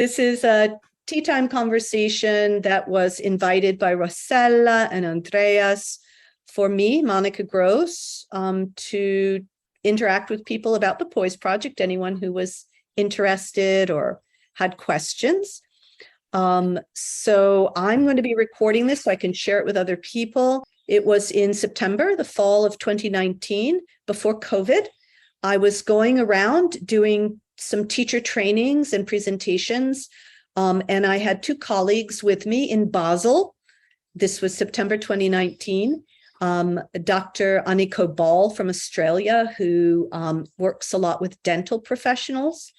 This is a tea time conversation that was invited by Rosella and Andreas for me, Monika Gross, to interact with people about the Poise Project, anyone who was interested or had questions. So I'm going to be recording this so I can share it with other people. It was in September, the fall of 2019, before COVID. I was going around doing some teacher trainings and presentations, and I had two colleagues with me in Basel. This was September 2019. Dr. Aniko Ball from Australia, who works a lot with dental professionals,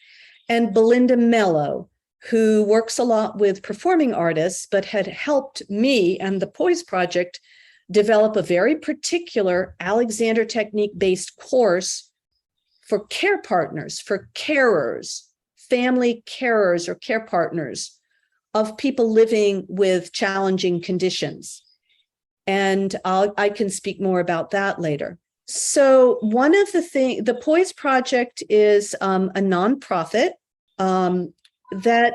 and Belinda Mello, who works a lot with performing artists, but had helped me and the Poise Project develop a very particular Alexander Technique-based course for care partners, for carers, family carers or care partners of people living with challenging conditions. And I can speak more about that later. So one of the things, the Poise Project is a nonprofit that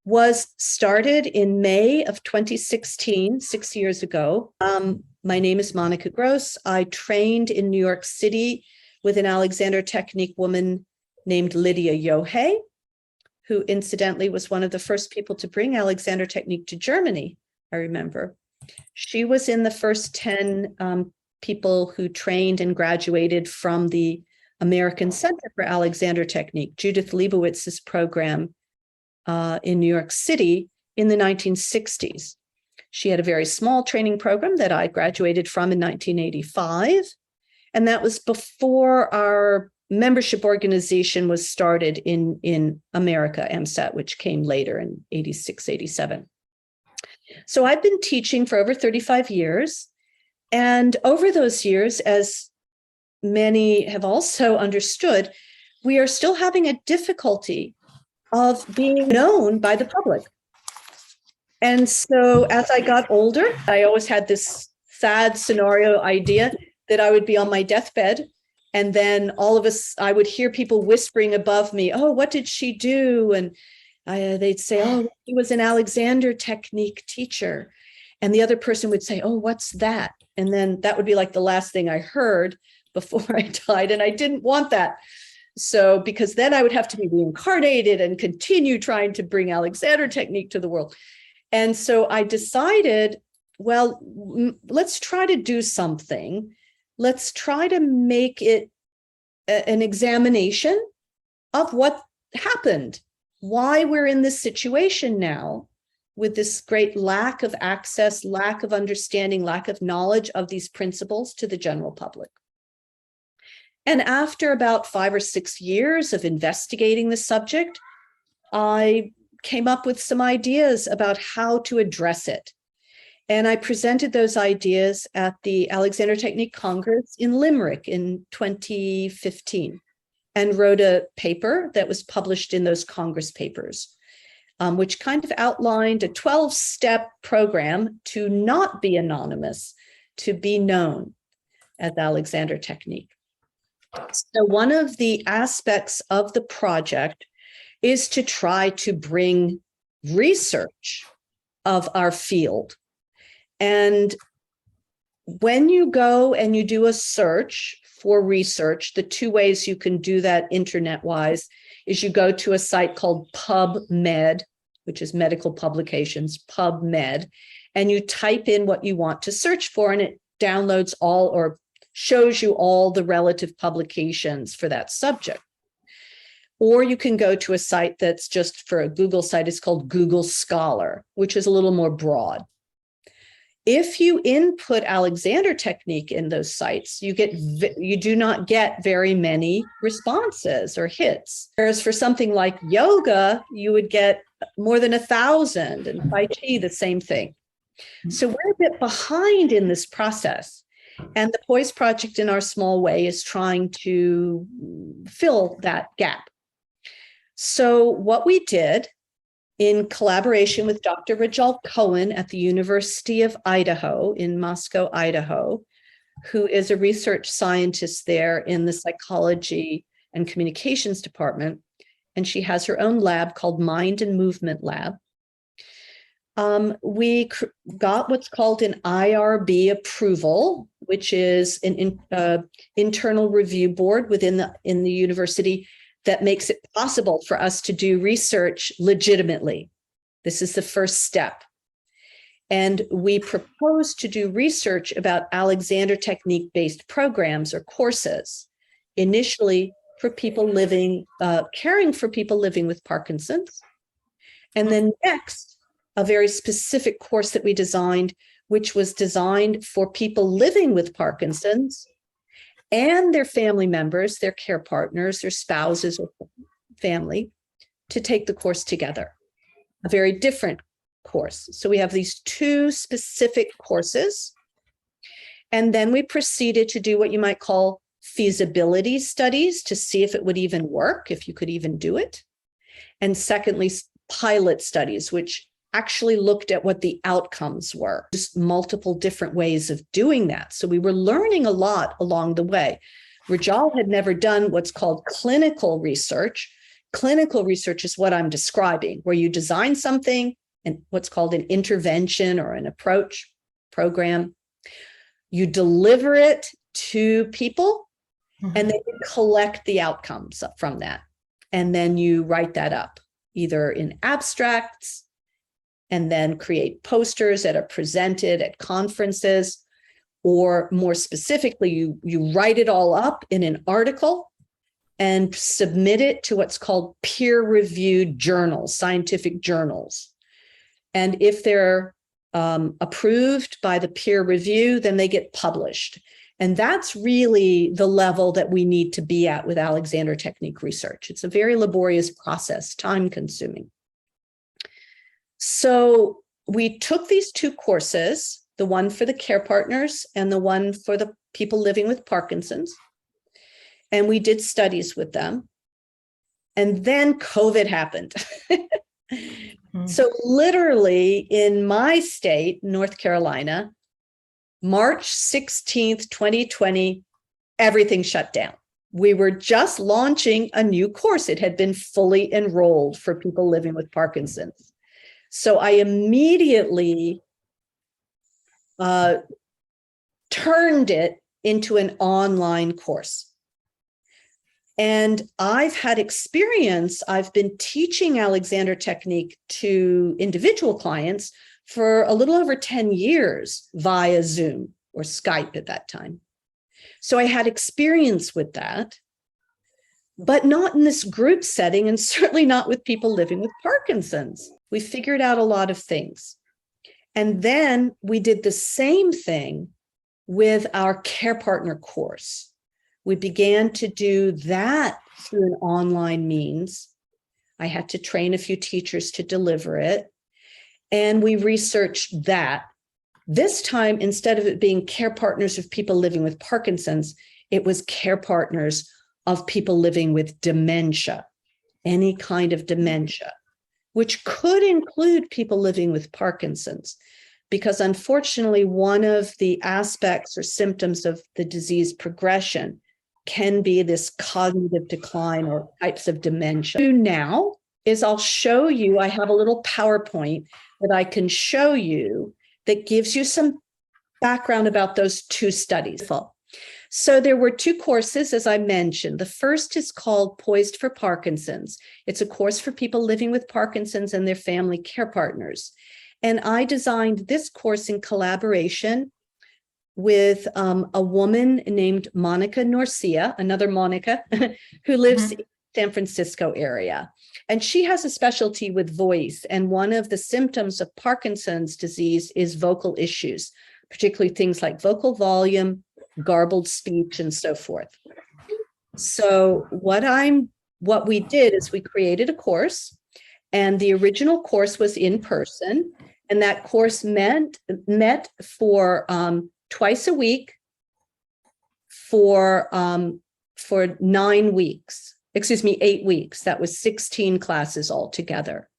was started in May of 2016, 6 years ago. My name is Monika Gross. I trained in New York City with an Alexander Technique woman named Lydia Yohe, who incidentally was one of the first people to bring Alexander Technique to Germany, I remember. She was in the first 10 people who trained and graduated from the American Center for Alexander Technique, Judith Leibowitz's program in New York City in the 1960s. She had a very small training program that I graduated from in 1985. And that was before our membership organization was started in America, MSAT, which came later in 86, 87. So I've been teaching for over 35 years. And over those years, as many have also understood, we are still having a difficulty of being known by the public. And so as I got older, I always had this sad scenario idea that I would be on my deathbed. And then all of us, I would hear people whispering above me, oh, what did she do? And they'd say, oh, he was an Alexander Technique teacher. And the other person would say, oh, what's that? And then that would be like the last thing I heard before I died. And I didn't want that. So, because then I would have to be reincarnated and continue trying to bring Alexander Technique to the world. And so I decided, well, let's try to do something. Let's try to make it an examination of what happened, why we're in this situation now with this great lack of access, lack of understanding, lack of knowledge of these principles to the general public. And after about 5 or 6 years of investigating the subject, I came up with some ideas about how to address it. And I presented those ideas at the Alexander Technique Congress in Limerick in 2015 and wrote a paper that was published in those Congress papers, which kind of outlined a 12-step program to not be anonymous, to be known as Alexander Technique. So one of the aspects of the project is to try to bring research of our field. And when you go and you do a search for research, the two ways you can do that internet-wise is you go to a site called PubMed, which is medical publications, PubMed, and you type in what you want to search for, and it downloads all or shows you all the relative publications for that subject. Or you can go to a site that's just for a Google site. It's called Google Scholar, which is a little more broad. If you input Alexander Technique in those sites, you do not get very many responses or hits. Whereas for something like yoga, you would get more than 1,000, and Tai Chi, the same thing. So we're a bit behind in this process. And the Poise Project, in our small way, is trying to fill that gap. So what we did, in collaboration with Dr. Rajal Cohen at the University of Idaho in Moscow, Idaho, who is a research scientist there in the psychology and communications department, and she has her own lab called Mind and Movement Lab. We got what's called an IRB approval, which is an internal review board within the university that makes it possible for us to do research legitimately. This is the first step. And we propose to do research about Alexander Technique-based programs or courses, initially for people living, caring for people living with Parkinson's. And then next, a very specific course that we designed, which was designed for people living with Parkinson's and their family members, their care partners, their spouses or family, to take the course together. A very different course. So we have these two specific courses. And then we proceeded to do what you might call feasibility studies to see if it would even work, if you could even do it. And secondly, pilot studies, which actually looked at what the outcomes were, just multiple different ways of doing that. So we were learning a lot along the way. Rajal had never done what's called clinical research. Clinical research is what I'm describing, where you design something and what's called an intervention or an approach program. You deliver it to people, and then you collect the outcomes from that. And then you write that up, either in abstracts, and then create posters that are presented at conferences, or more specifically, you write it all up in an article and submit it to what's called peer-reviewed journals, scientific journals. And if they're approved by the peer review, then they get published. And that's really the level that we need to be at with Alexander Technique research. It's a very laborious process, time-consuming. So we took these two courses, the one for the care partners and the one for the people living with Parkinson's, and we did studies with them. And then COVID happened. So literally in my state, North Carolina, March 16th, 2020, everything shut down. We were just launching a new course. It had been fully enrolled for people living with Parkinson's. So I immediately turned it into an online course. And I've had experience. I've been teaching Alexander Technique to individual clients for a little over 10 years via Zoom or Skype at that time. So I had experience with that, but not in this group setting, and certainly not with people living with Parkinson's. We figured out a lot of things. And then we did the same thing with our care partner course. We began to do that through an online means. I had to train a few teachers to deliver it. And we researched that. This time, instead of it being care partners of people living with Parkinson's, it was care partners of people living with dementia, any kind of dementia, which could include people living with Parkinson's, because unfortunately, one of the aspects or symptoms of the disease progression can be this cognitive decline or types of dementia. Now is I'll show you, I have a little PowerPoint that I can show you that gives you some background about those two studies. So there were two courses, as I mentioned. The first is called Poised for Parkinson's. It's a course for people living with Parkinson's and their family care partners. And I designed this course in collaboration with a woman named Monika Norcia, another Monika, who lives in the San Francisco area. And she has a specialty with voice. And one of the symptoms of Parkinson's disease is vocal issues, particularly things like vocal volume, garbled speech, and so forth. So what we did is we created a course, and the original course was in person. And that course met for twice a week for 9 weeks, 8 weeks. That was 16 classes altogether.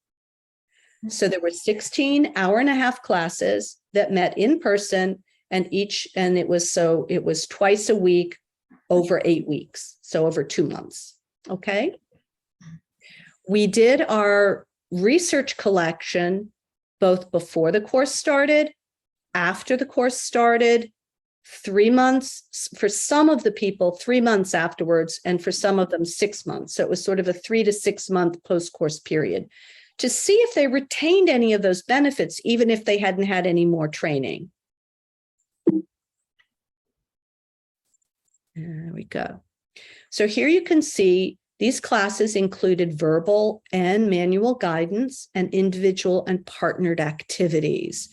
So there were 16 hour-and-a-half classes that met in person, and it was twice a week over 8 weeks. So over 2 months. Okay. We did our research collection both before the course started, after the course started, 3 months, for some of the people, 3 months afterwards, and for some of them 6 months. So it was sort of a 3 to 6 month post-course period to see if they retained any of those benefits, even if they hadn't had any more training. There we go. So here you can see these classes included verbal and manual guidance and individual and partnered activities.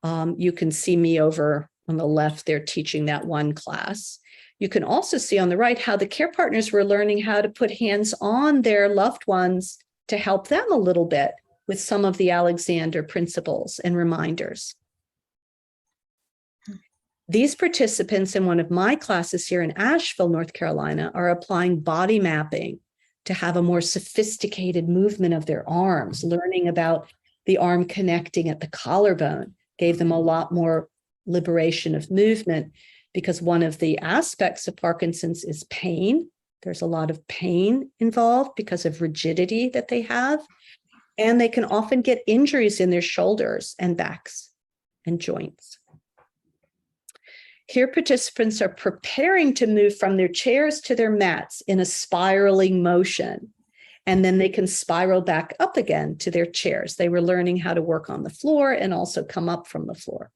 You can see me over on the left there teaching that one class. You can also see on the right how the care partners were learning how to put hands on their loved ones to help them a little bit with some of the Alexander principles and reminders. These participants in one of my classes here in Asheville, North Carolina, are applying body mapping to have a more sophisticated movement of their arms, learning about the arm connecting at the collarbone, gave them a lot more liberation of movement, because one of the aspects of Parkinson's is pain. There's a lot of pain involved because of rigidity that they have, and they can often get injuries in their shoulders and backs and joints. Here, participants are preparing to move from their chairs to their mats in a spiraling motion, and then they can spiral back up again to their chairs. They were learning how to work on the floor and also come up from the floor.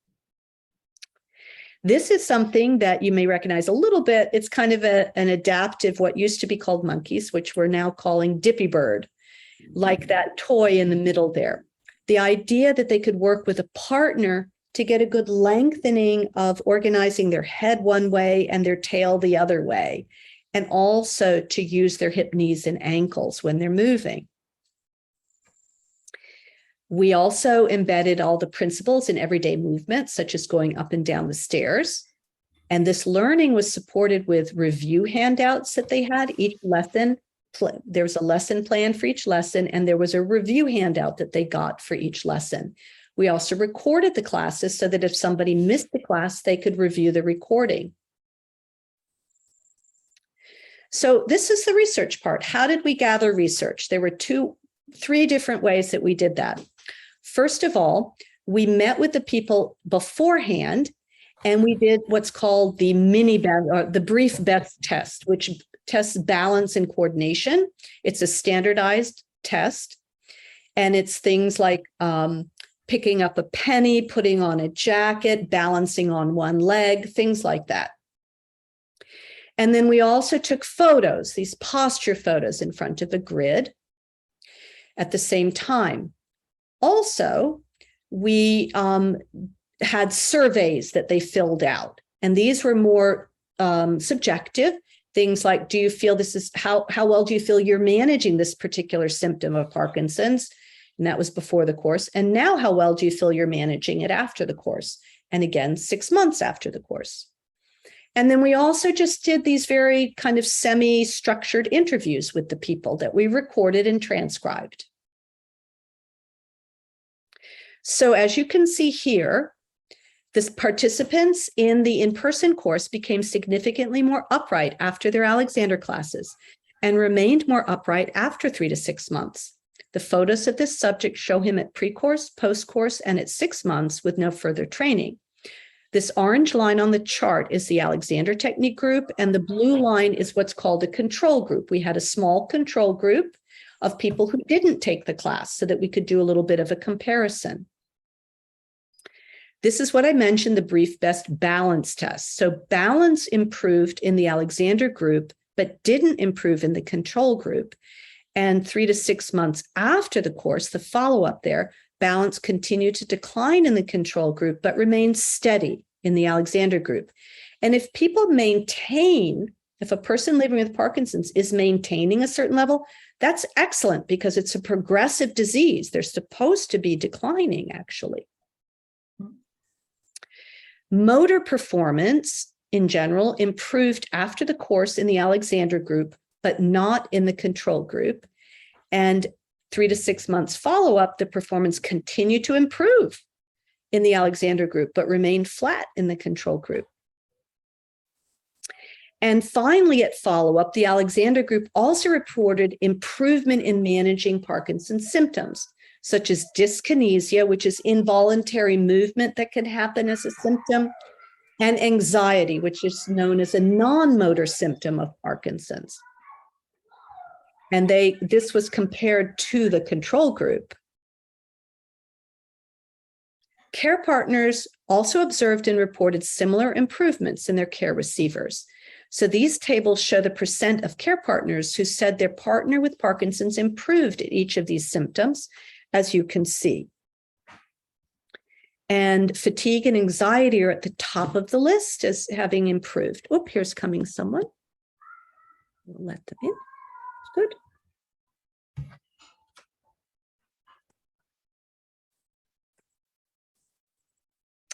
This is something that you may recognize a little bit. It's kind of an adaptive, what used to be called monkeys, which we're now calling Dippy Bird, like that toy in the middle there. The idea that they could work with a partner to get a good lengthening of organizing their head one way and their tail the other way, and also to use their hip, knees, and ankles when they're moving. We also embedded all the principles in everyday movement, such as going up and down the stairs. And this learning was supported with review handouts that they had. Each lesson, there was a lesson plan for each lesson, and there was a review handout that they got for each lesson. We also recorded the classes so that if somebody missed the class, they could review the recording. So this is the research part. How did we gather research? There were three different ways that we did that. First of all, we met with the people beforehand, and we did what's called the the brief best test, which tests balance and coordination. It's a standardized test, and it's things like picking up a penny, putting on a jacket, balancing on one leg, things like that. And then we also took photos, these posture photos in front of a grid at the same time. Also, we had surveys that they filled out, and these were more subjective. Things like, do you feel this is, how well do you feel you're managing this particular symptom of Parkinson's? And that was before the course. And now, how well do you feel you're managing it after the course? And again, 6 months after the course. And then we also just did these very kind of semi-structured interviews with the people that we recorded and transcribed. So as you can see here, the participants in the in-person course became significantly more upright after their Alexander classes and remained more upright after 3 to 6 months. The photos of this subject show him at pre-course, post-course, and at 6 months with no further training. This orange line on the chart is the Alexander Technique group, and the blue line is what's called a control group. We had a small control group of people who didn't take the class so that we could do a little bit of a comparison. This is what I mentioned, the brief best balance test. So balance improved in the Alexander group, but didn't improve in the control group. And 3 to 6 months after the course, the follow-up there, balance continued to decline in the control group, but remained steady in the Alexander group. And if people maintain, if a person living with Parkinson's is maintaining a certain level, that's excellent because it's a progressive disease. They're supposed to be declining, actually. Motor performance in general improved after the course in the Alexander group, but not in the control group. And 3 to 6 months follow-up, the performance continued to improve in the Alexander group, but remained flat in the control group. And finally, at follow-up, the Alexander group also reported improvement in managing Parkinson's symptoms, such as dyskinesia, which is involuntary movement that can happen as a symptom, and anxiety, which is known as a non-motor symptom of Parkinson's. And this was compared to the control group. Care partners also observed and reported similar improvements in their care receivers. So these tables show the percent of care partners who said their partner with Parkinson's improved at each of these symptoms, as you can see. And fatigue and anxiety are at the top of the list as having improved. Oh, here's coming someone. We'll let them in. Good.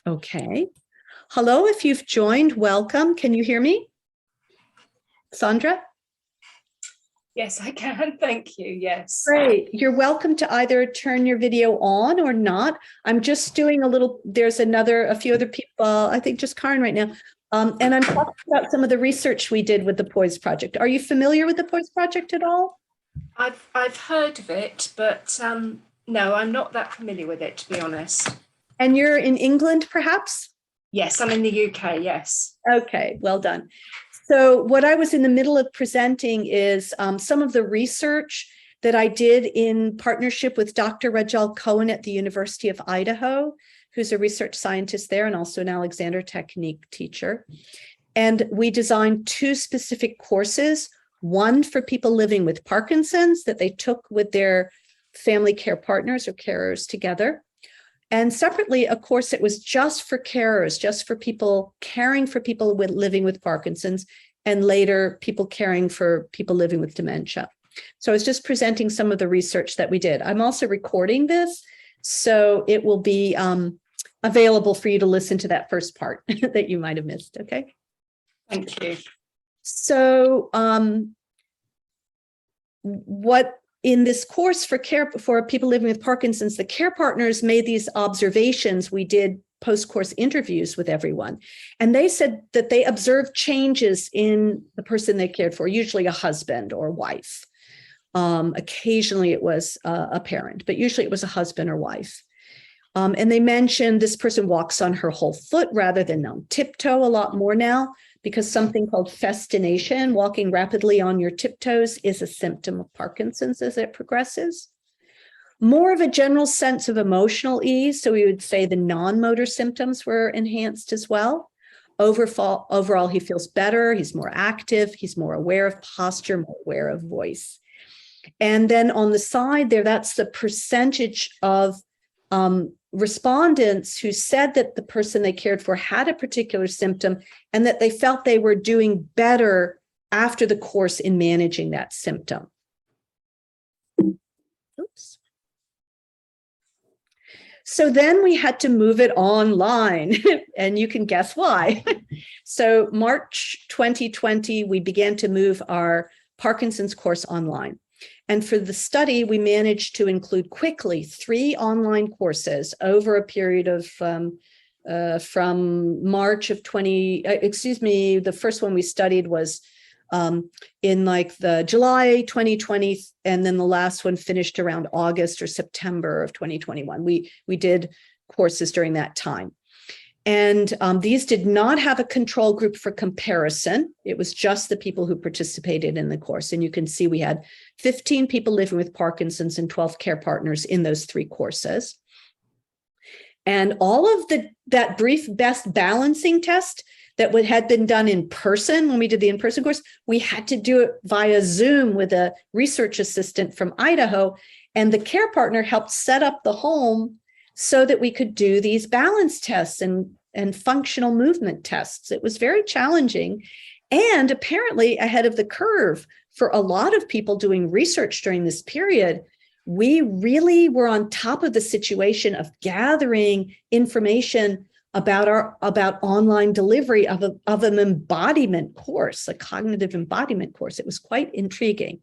Okay. Hello, if you've joined, welcome. Can you hear me? Sandra? Yes, I can. Thank you. Yes. Great. You're welcome to either turn your video on or not. I'm just doing there's a few other people, I think just Karen right now. And I'm talking about some of the research we did with the Poise Project. Are you familiar with the Poise Project at all? I've heard of it, but no, I'm not that familiar with it, to be honest. And you're in England, perhaps? Yes, I'm in the UK, yes. Okay, well done. So what I was in the middle of presenting is some of the research that I did in partnership with Dr. Rajal Cohen at the University of Idaho, who's a research scientist there and also an Alexander Technique teacher. And we designed 2 specific courses, one for people living with Parkinson's that they took with their family care partners or carers together. And separately, a course that was just for carers, just for people caring for people living with Parkinson's, and later people caring for people living with dementia. So I was just presenting some of the research that we did. I'm also recording this, so it will be available for you to listen to that first part that you might have missed, okay? Thank you. So in this course for people living with Parkinson's, the care partners made these observations. We did post-course interviews with everyone, and they said that they observed changes in the person they cared for, usually a husband or wife. Occasionally it was a parent, but usually it was a husband or wife. And they mentioned this person walks on her whole foot rather than on tiptoe a lot more now, because something called festination, walking rapidly on your tiptoes, is a symptom of Parkinson's as it progresses. More of a general sense of emotional ease, so we would say the non-motor symptoms were enhanced as well. Overall, he feels better, he's more active, he's more aware of posture, more aware of voice. And then on the side there, that's the percentage of respondents who said that the person they cared for had a particular symptom and that they felt they were doing better after the course in managing that symptom. Oops. So then we had to move it online, and you can guess why. So March 2020, we began to move our Parkinson's course online. And for the study, we managed to include quickly 3 online courses over a period of from March of the first one we studied was in like the July 2020, and then the last one finished around August or September of 2021. We did courses during that time. And these did not have a control group for comparison. It was just the people who participated in the course. And you can see we had 15 people living with Parkinson's and 12 care partners in those 3 courses. And all of that brief best balancing test that had been done in person when we did the in-person course, we had to do it via Zoom with a research assistant from Idaho. And the care partner helped set up the home so that we could do these balance tests and functional movement tests. It was very challenging and apparently ahead of the curve for a lot of people doing research during this period. We really were on top of the situation of gathering information about online delivery of an embodiment course, a cognitive embodiment course. It was quite intriguing.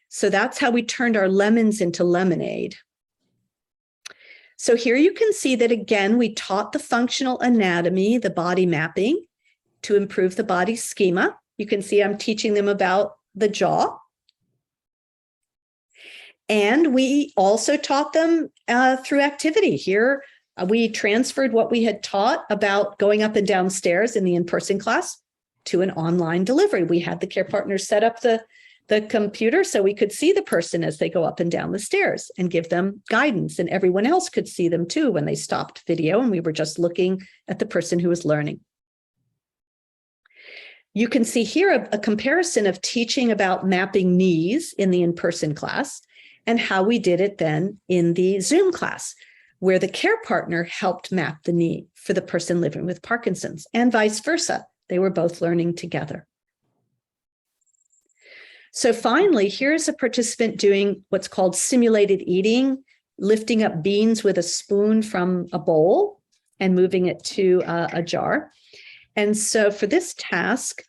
So that's how we turned our lemons into lemonade. So here you can see that again, we taught the functional anatomy, the body mapping, to improve the body schema. You can see I'm teaching them about the jaw. And we also taught them through activity. Here, we transferred what we had taught about going up and down stairs in the in-person class to an online delivery. We had the care partners set up the computer so we could see the person as they go up and down the stairs and give them guidance. And everyone else could see them too when they stopped video and we were just looking at the person who was learning. You can see here a comparison of teaching about mapping knees in the in-person class and how we did it then in the Zoom class, where the care partner helped map the knee for the person living with Parkinson's and vice versa. They were both learning together. So finally, here's a participant doing what's called simulated eating, lifting up beans with a spoon from a bowl and moving it to a jar. And so for this task,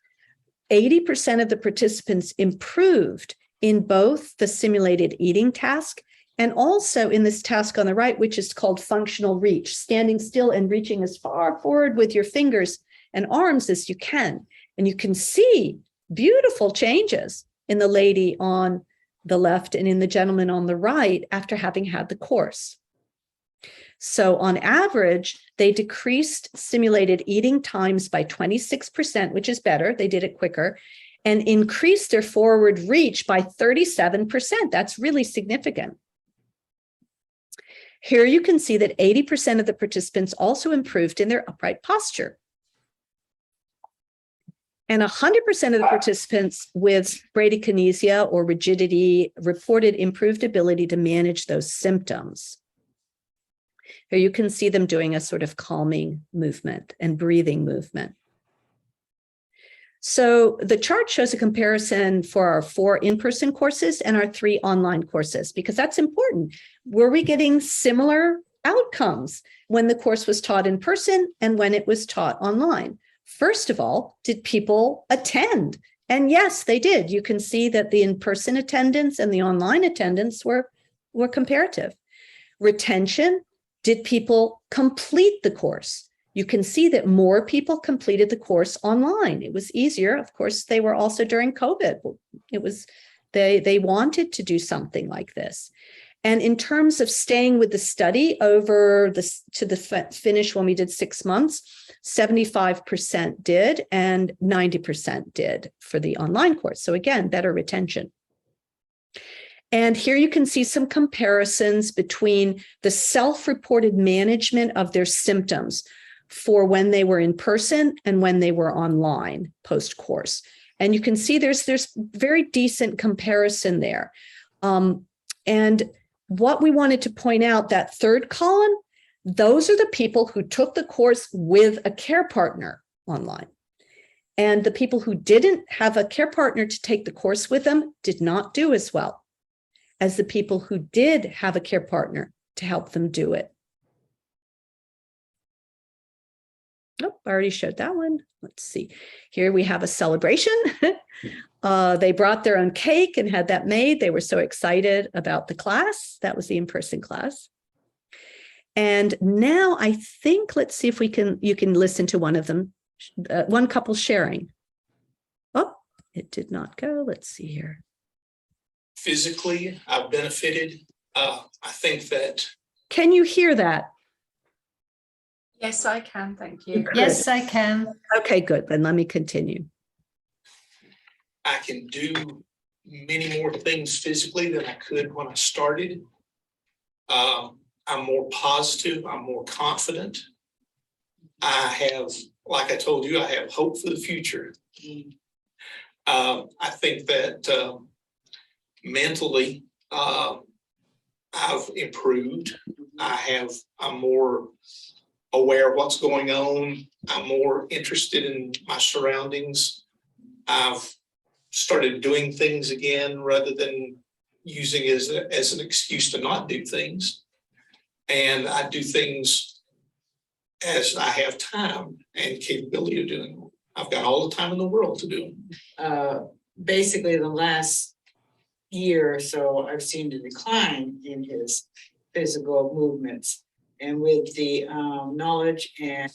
80% of the participants improved in both the simulated eating task and also in this task on the right, which is called functional reach, standing still and reaching as far forward with your fingers and arms as you can. And you can see beautiful changes in the lady on the left and in the gentleman on the right after having had the course. So on average, they decreased simulated eating times by 26%, which is better. They did it quicker, and increased their forward reach by 37%. That's really significant. Here you can see that 80% of the participants also improved in their upright posture. And 100% of the participants with bradykinesia or rigidity reported improved ability to manage those symptoms. Here you can see them doing a sort of calming movement and breathing movement. So the chart shows a comparison for our 4 in-person courses and our 3 online courses, because that's important. Were we getting similar outcomes when the course was taught in person and when it was taught online? First of all, did people attend? And yes, they did. You can see that the in-person attendance and the online attendance were comparative. Retention, did people complete the course? You can see that more people completed the course online. It was easier. Of course, they were also during COVID. It was, they wanted to do something like this. And in terms of staying with the study over to the finish when we did 6 months, 75% did and 90% did for the online course. So again, better retention. And here you can see some comparisons between the self-reported management of their symptoms for when they were in person and when they were online post-course. And you can see there's very decent comparison there. And what we wanted to point out, that third column, those are the people who took the course with a care partner online. And the people who didn't have a care partner to take the course with them did not do as well as the people who did have a care partner to help them do it. Oh, I already showed that one. Let's see. Here we have a celebration. They brought their own cake and had that made. They were so excited about the class. That was the in-person class. And now I think, let's see if you can listen to one of them, one couple sharing. Oh, it did not go. Let's see here. Physically, I've benefited. I think that. Can you hear that? Yes, I can. Thank you. Good. Yes, I can. Okay, good. Then let me continue. I can do many more things physically than I could when I started. I'm more positive. I'm more confident. I have, like I told you, I have hope for the future. I think that mentally, I've improved. I'm more aware of what's going on. I'm more interested in my surroundings. I've started doing things again rather than using it as an excuse to not do things. And I do things as I have time and capability of doing them. I've got all the time in the world to do them. Basically, the last year or so, I've seen a decline in his physical movements. And with the knowledge and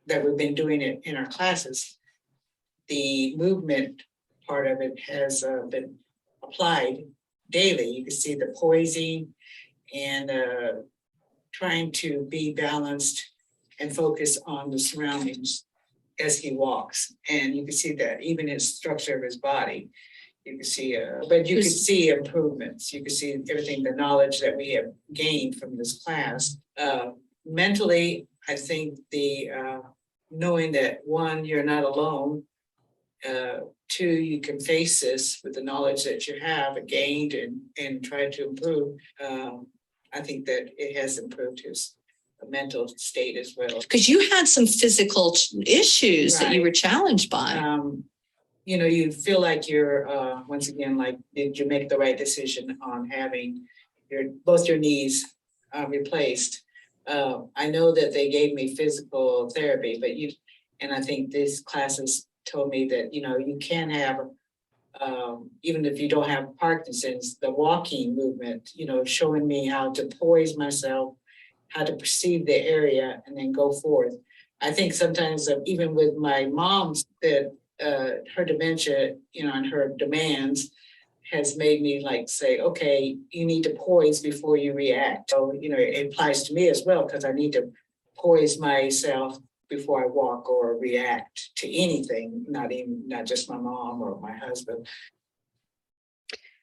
that we've been doing it in our classes, the movement part of it has been applied daily. You can see the poising and trying to be balanced and focus on the surroundings as he walks. And you can see that even his structure of his body, you can see, but you can see improvements. You can see everything, the knowledge that we have gained from this class. Mentally, I think the knowing that one, you're not alone. Two, you can face this with the knowledge that you have gained and try to improve. I think that it has improved his mental state as well. Because you had some physical issues that you were challenged by. You know, you feel like you're once again, like, did you make the right decision on having both your knees replaced? I know that they gave me physical therapy, but and I think these classes told me that, you know, you can have, even if you don't have Parkinson's, the walking movement, you know, showing me how to poise myself, how to perceive the area and then go forth. I think sometimes even with my mom's, that her dementia, you know, and her demands has made me like say, okay, you need to poise before you react. So, you know, it applies to me as well, because I need to poise myself before I walk or react to anything, not just my mom or my husband.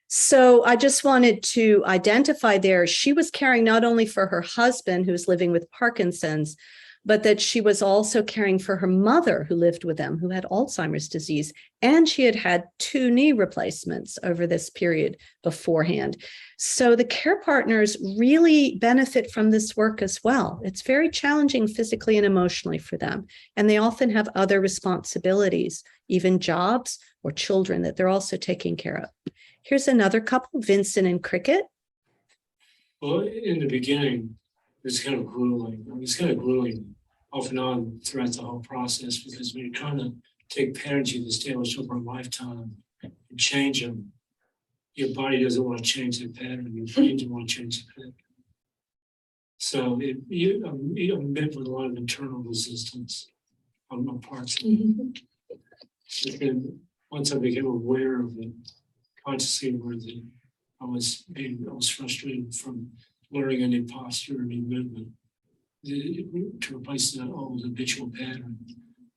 So I just wanted to identify there, she was caring not only for her husband who's living with Parkinson's, but that she was also caring for her mother who lived with them, who had Alzheimer's disease. And she had had 2 knee replacements over this period beforehand. So the care partners really benefit from this work as well. It's very challenging physically and emotionally for them. And they often have other responsibilities, even jobs or children that they're also taking care of. Here's another couple, Vincent and Cricket. Well, in the beginning, it's kind of grueling. I mean, it's kind of grueling off and on throughout the whole process, because when you're trying to take patterns you've established over a lifetime and change them, your body doesn't want to change the pattern, your brain doesn't want to change the pattern. So I'm met with a lot of internal resistance on my parts. And once I became aware of it, consciously aware that I was frustrated from learning a new posture, a new movement. To replace that old habitual pattern,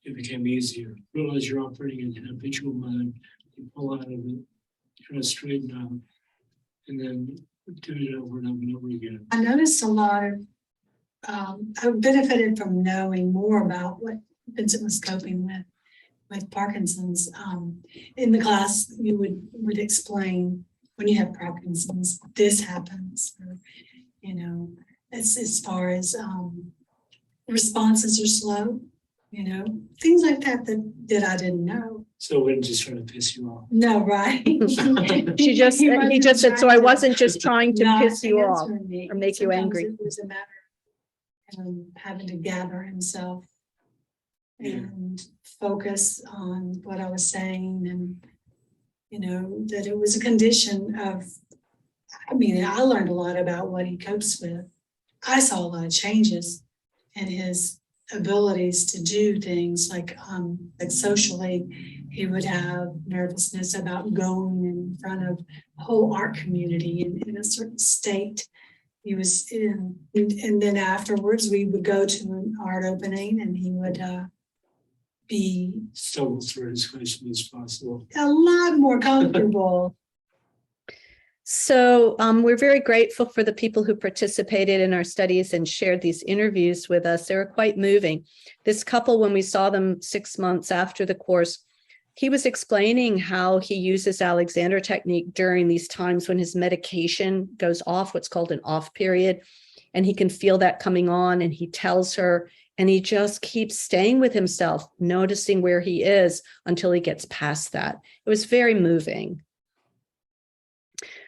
it became easier. Realize you're operating in an habitual mode, you pull out of it, try to straighten out, and then do it over and over and over again. I noticed a lot of, I benefited from knowing more about what Vincent was coping with Parkinson's. In the class, you would explain, when you have Parkinson's, this happens, or, you know, as far as responses are slow, you know, things like that I didn't know. So we're just trying to piss you off. No, right. He just said, so I wasn't just trying to piss you off or make you angry. It was a matter of having to gather himself and focus on what I was saying, and, you know, that it was a condition of, I mean, I learned a lot about what he copes with. I saw a lot of changes in his abilities to do things like socially, he would have nervousness about going in front of a whole art community in a certain state he was in. And then afterwards, we would go to an art opening and he would be Stumble through as quickly as possible. a lot more comfortable. So we're very grateful for the people who participated in our studies and shared these interviews with us. They were quite moving. This couple, when we saw them 6 months after the course, he was explaining how he uses Alexander technique during these times when his medication goes off, what's called an off period, and he can feel that coming on, and he tells her, and he just keeps staying with himself, noticing where he is until he gets past that. It was very moving.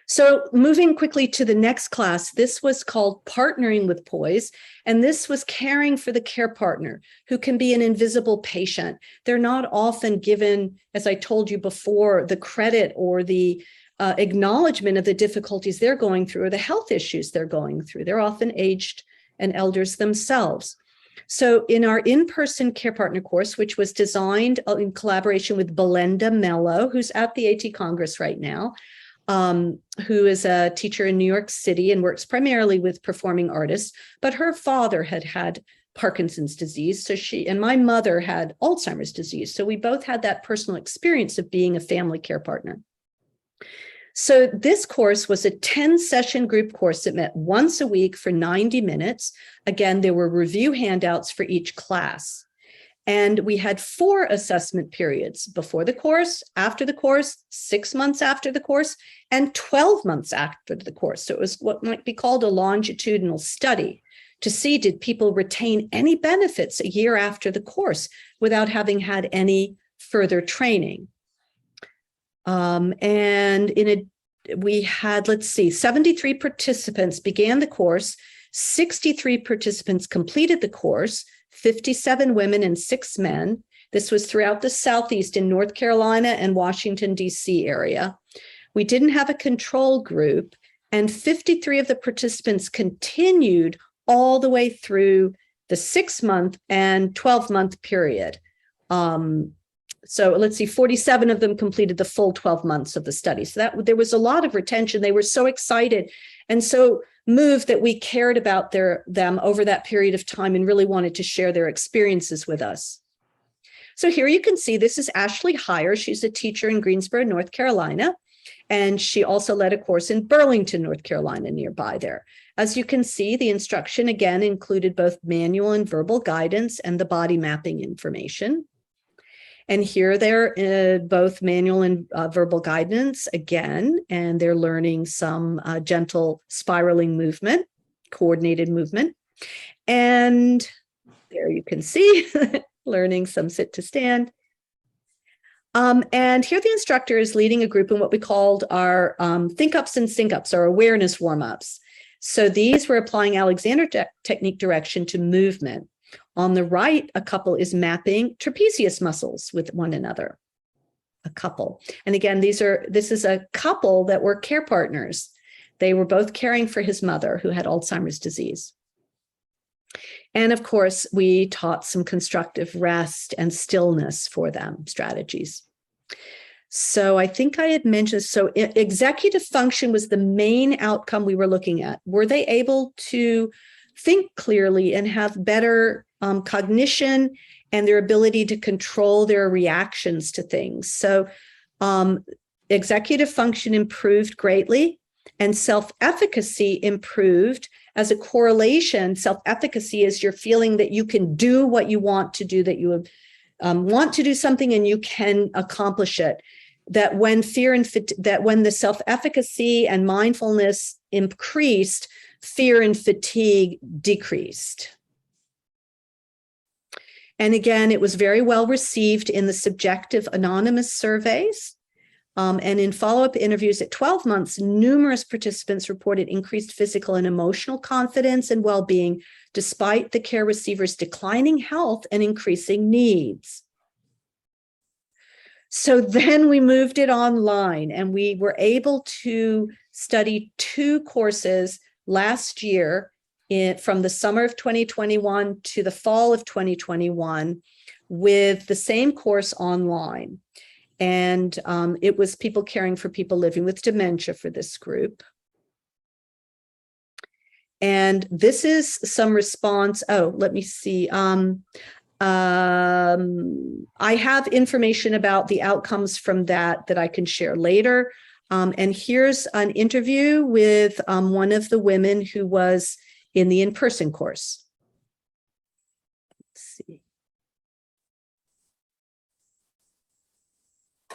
So moving quickly to the next class, this was called Partnering with Poise, and this was caring for the care partner, who can be an invisible patient. They're not often given, as I told you before, the credit or the acknowledgement of the difficulties they're going through or the health issues they're going through. They're often aged and elders themselves. So in our in-person care partner course, which was designed in collaboration with Belinda Mello, who's at the AT Congress right now, who is a teacher in New York City and works primarily with performing artists, but her father had Parkinson's disease. So she and my mother had Alzheimer's disease. So we both had that personal experience of being a family care partner. So this course was a 10-session group course that met once a week for 90 minutes. Again, there were review handouts for each class. And we had 4 assessment periods: before the course, after the course, 6 months after the course, and 12 months after the course. So it was what might be called a longitudinal study to see, did people retain any benefits a year after the course without having had any further training. We had, 73 participants began the course, 63 participants completed the course, 57 women and 6 men. This was throughout the Southeast in North Carolina and Washington, D.C. area. We didn't have a control group, and 53 of the participants continued all the way through the 6-month and 12-month period. 47 of them completed the full 12 months of the study. So that there was a lot of retention. They were so excited and so moved that we cared about them over that period of time and really wanted to share their experiences with us. So here you can see, this is Ashley Heyer. She's a teacher in Greensboro, North Carolina, and she also led a course in Burlington, North Carolina, nearby there. As you can see, the instruction again included both manual and verbal guidance and the body mapping information. And here they're both manual and verbal guidance again, and they're learning some gentle spiraling movement, coordinated movement. And there you can see, learning some sit to stand. And here the instructor is leading a group in what we called our think ups and sync ups, our awareness warm-ups. So these were applying Alexander technique direction to movement. On the right, a couple is mapping trapezius muscles with one another, a couple. And again, this is a couple that were care partners. They were both caring for his mother who had Alzheimer's disease. And of course, we taught some constructive rest and stillness for them, strategies. So I think I had mentioned, so executive function was the main outcome we were looking at. Were they able to think clearly and have better cognition and their ability to control their reactions to things? So executive function improved greatly, and self-efficacy improved. As a correlation, self-efficacy is your feeling that you can do what you want to do, that you want to do something and you can accomplish it. That when when the self-efficacy and mindfulness increased, fear and fatigue decreased. And again, it was very well received in the subjective anonymous surveys. And in follow-up interviews at 12 months, numerous participants reported increased physical and emotional confidence and well-being, despite the care receiver's declining health and increasing needs. So then we moved it online, and we were able to study 2 courses last year from the summer of 2021 to the fall of 2021 with the same course online. And it was people caring for people living with dementia for this group. And this is some response. Oh, let me see. I have information about the outcomes from that I can share later. And here's an interview with one of the women who was in the in-person course. Let's see.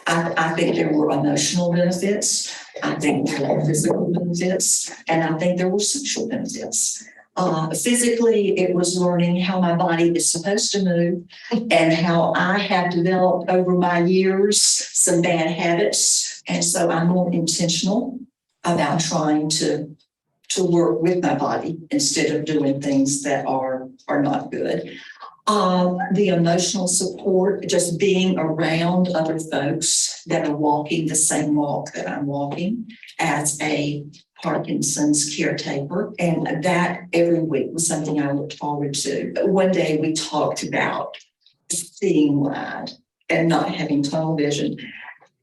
I think there were emotional benefits. I think there were physical benefits, and I think there were social benefits. Physically, it was learning how my body is supposed to move and how I have developed over my years some bad habits. And so I'm more intentional about trying to work with my body instead of doing things that are not good. The emotional support, just being around other folks that are walking the same walk that I'm walking as a Parkinson's caretaker. And that every week was something I looked forward to. One day we talked about seeing wide and not having tunnel vision.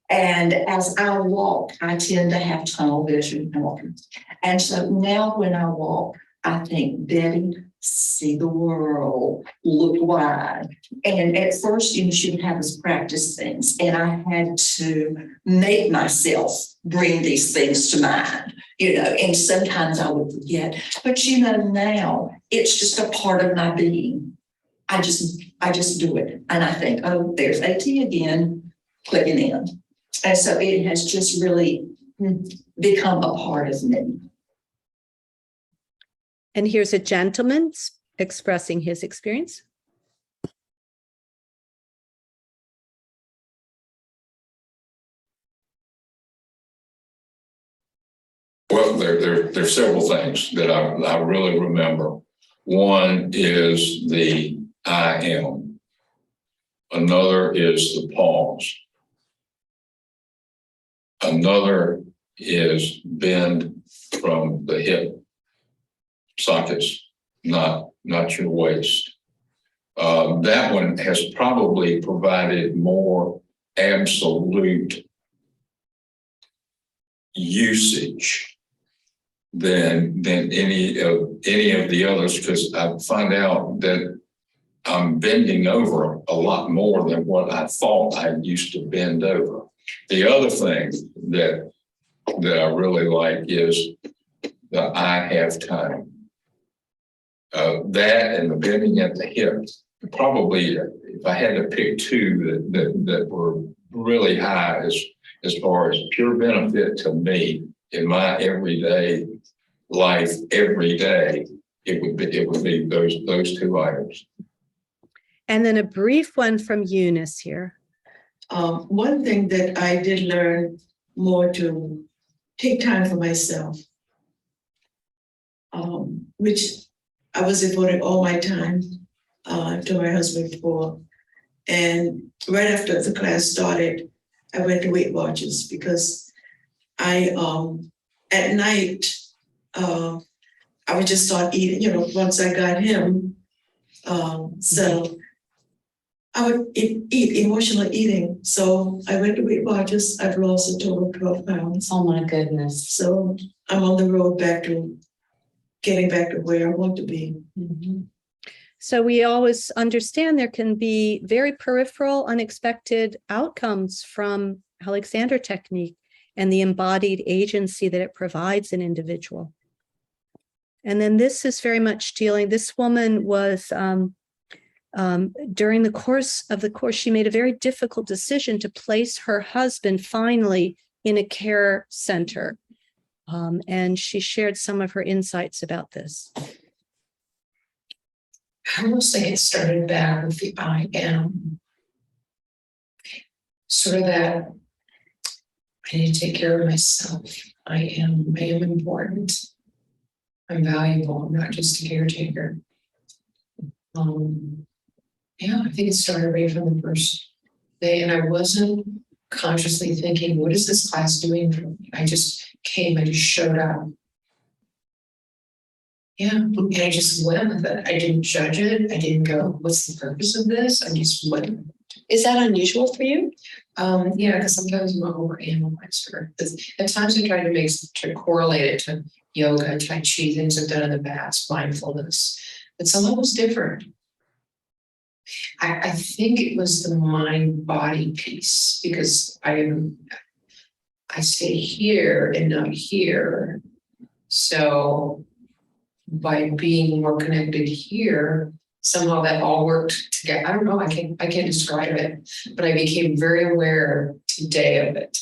And as I walk, I tend to have tunnel vision walking. And so now when I walk, I think, Betty, see the world, look wide. And at first, she would have us practice things. And I had to make myself bring these things to mind, and sometimes I would forget. But, now it's just a part of my being. I just do it. And I think, oh, there's AT again, clicking in. And so it has just really become a part of me. And here's a gentleman expressing his experience. Well, there's several things that I really remember. One is the I am. Another is the pause. Another is bend from the hip sockets, not your waist. That one has probably provided more absolute usage than any of the others, because I find out that I'm bending over a lot more than what I thought I used to bend over. The other thing that I really like is the I have time. That and the bending at the hip, probably if I had to pick two that were really high as far as pure benefit to me in my everyday life, every day, it would be those two items. And then a brief one from Eunice here. One thing that I did learn more to take time for myself, which I was devoting all my time to my husband for. And right after the class started, I went to Weight Watchers because I, at night, I would just start eating, once I got him. So I would eat emotional eating. So I went to Weight Watchers. I've lost a total of 12 pounds. Oh my goodness. So I'm on the road getting back to where I want to be. Mm-hmm. So we always understand there can be very peripheral, unexpected outcomes from Alexander technique and the embodied agency that it provides an individual. And then this is very much this woman was, during the course of the course, she made a very difficult decision to place her husband finally in a care center. And she shared some of her insights about this. I almost think it started back with the I am. Sort of that I need to take care of myself. I am important. I'm valuable. I'm not just a caretaker. I think it started right from the first day, and I wasn't consciously thinking, what is this class doing for me? I just showed up. Yeah, and I just went with it. I didn't judge it. I didn't go, what's the purpose of this? I just went. Is that unusual for you? Yeah, because sometimes I'm an overanalyzer. At times I try to correlate it to yoga, Tai Chi, things I've done in the past, mindfulness. But some of it was different. I think it was the mind-body piece, because I stay here and not here. So by being more connected here, somehow that all worked together. I don't know, I can't describe it, but I became very aware today of it.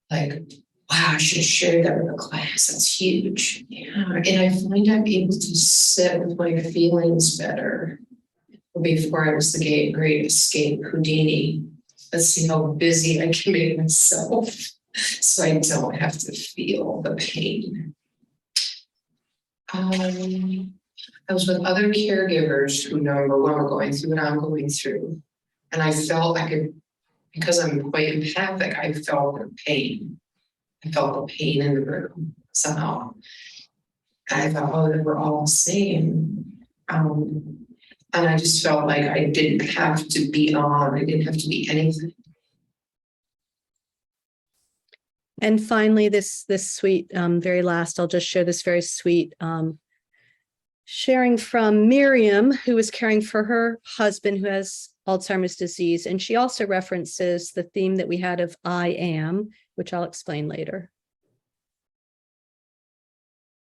Like, wow, I should have shared that with the class. That's huge. Yeah. And I find I'm able to sit with my feelings better. Before I was the great escape Houdini. Let's see how busy I can make myself so I don't have to feel the pain. I was with other caregivers who number one were going through what I'm going through. And I felt I could, because I'm quite empathic, I felt their pain. I felt the pain in the room somehow. And I thought, oh, that we're all the same. And I just felt like I didn't have to be on, I didn't have to be anything. And finally, this sweet, very last, I'll just share this very sweet sharing from Miriam, who was caring for her husband who has Alzheimer's disease. And she also references the theme that we had of I am, which I'll explain later.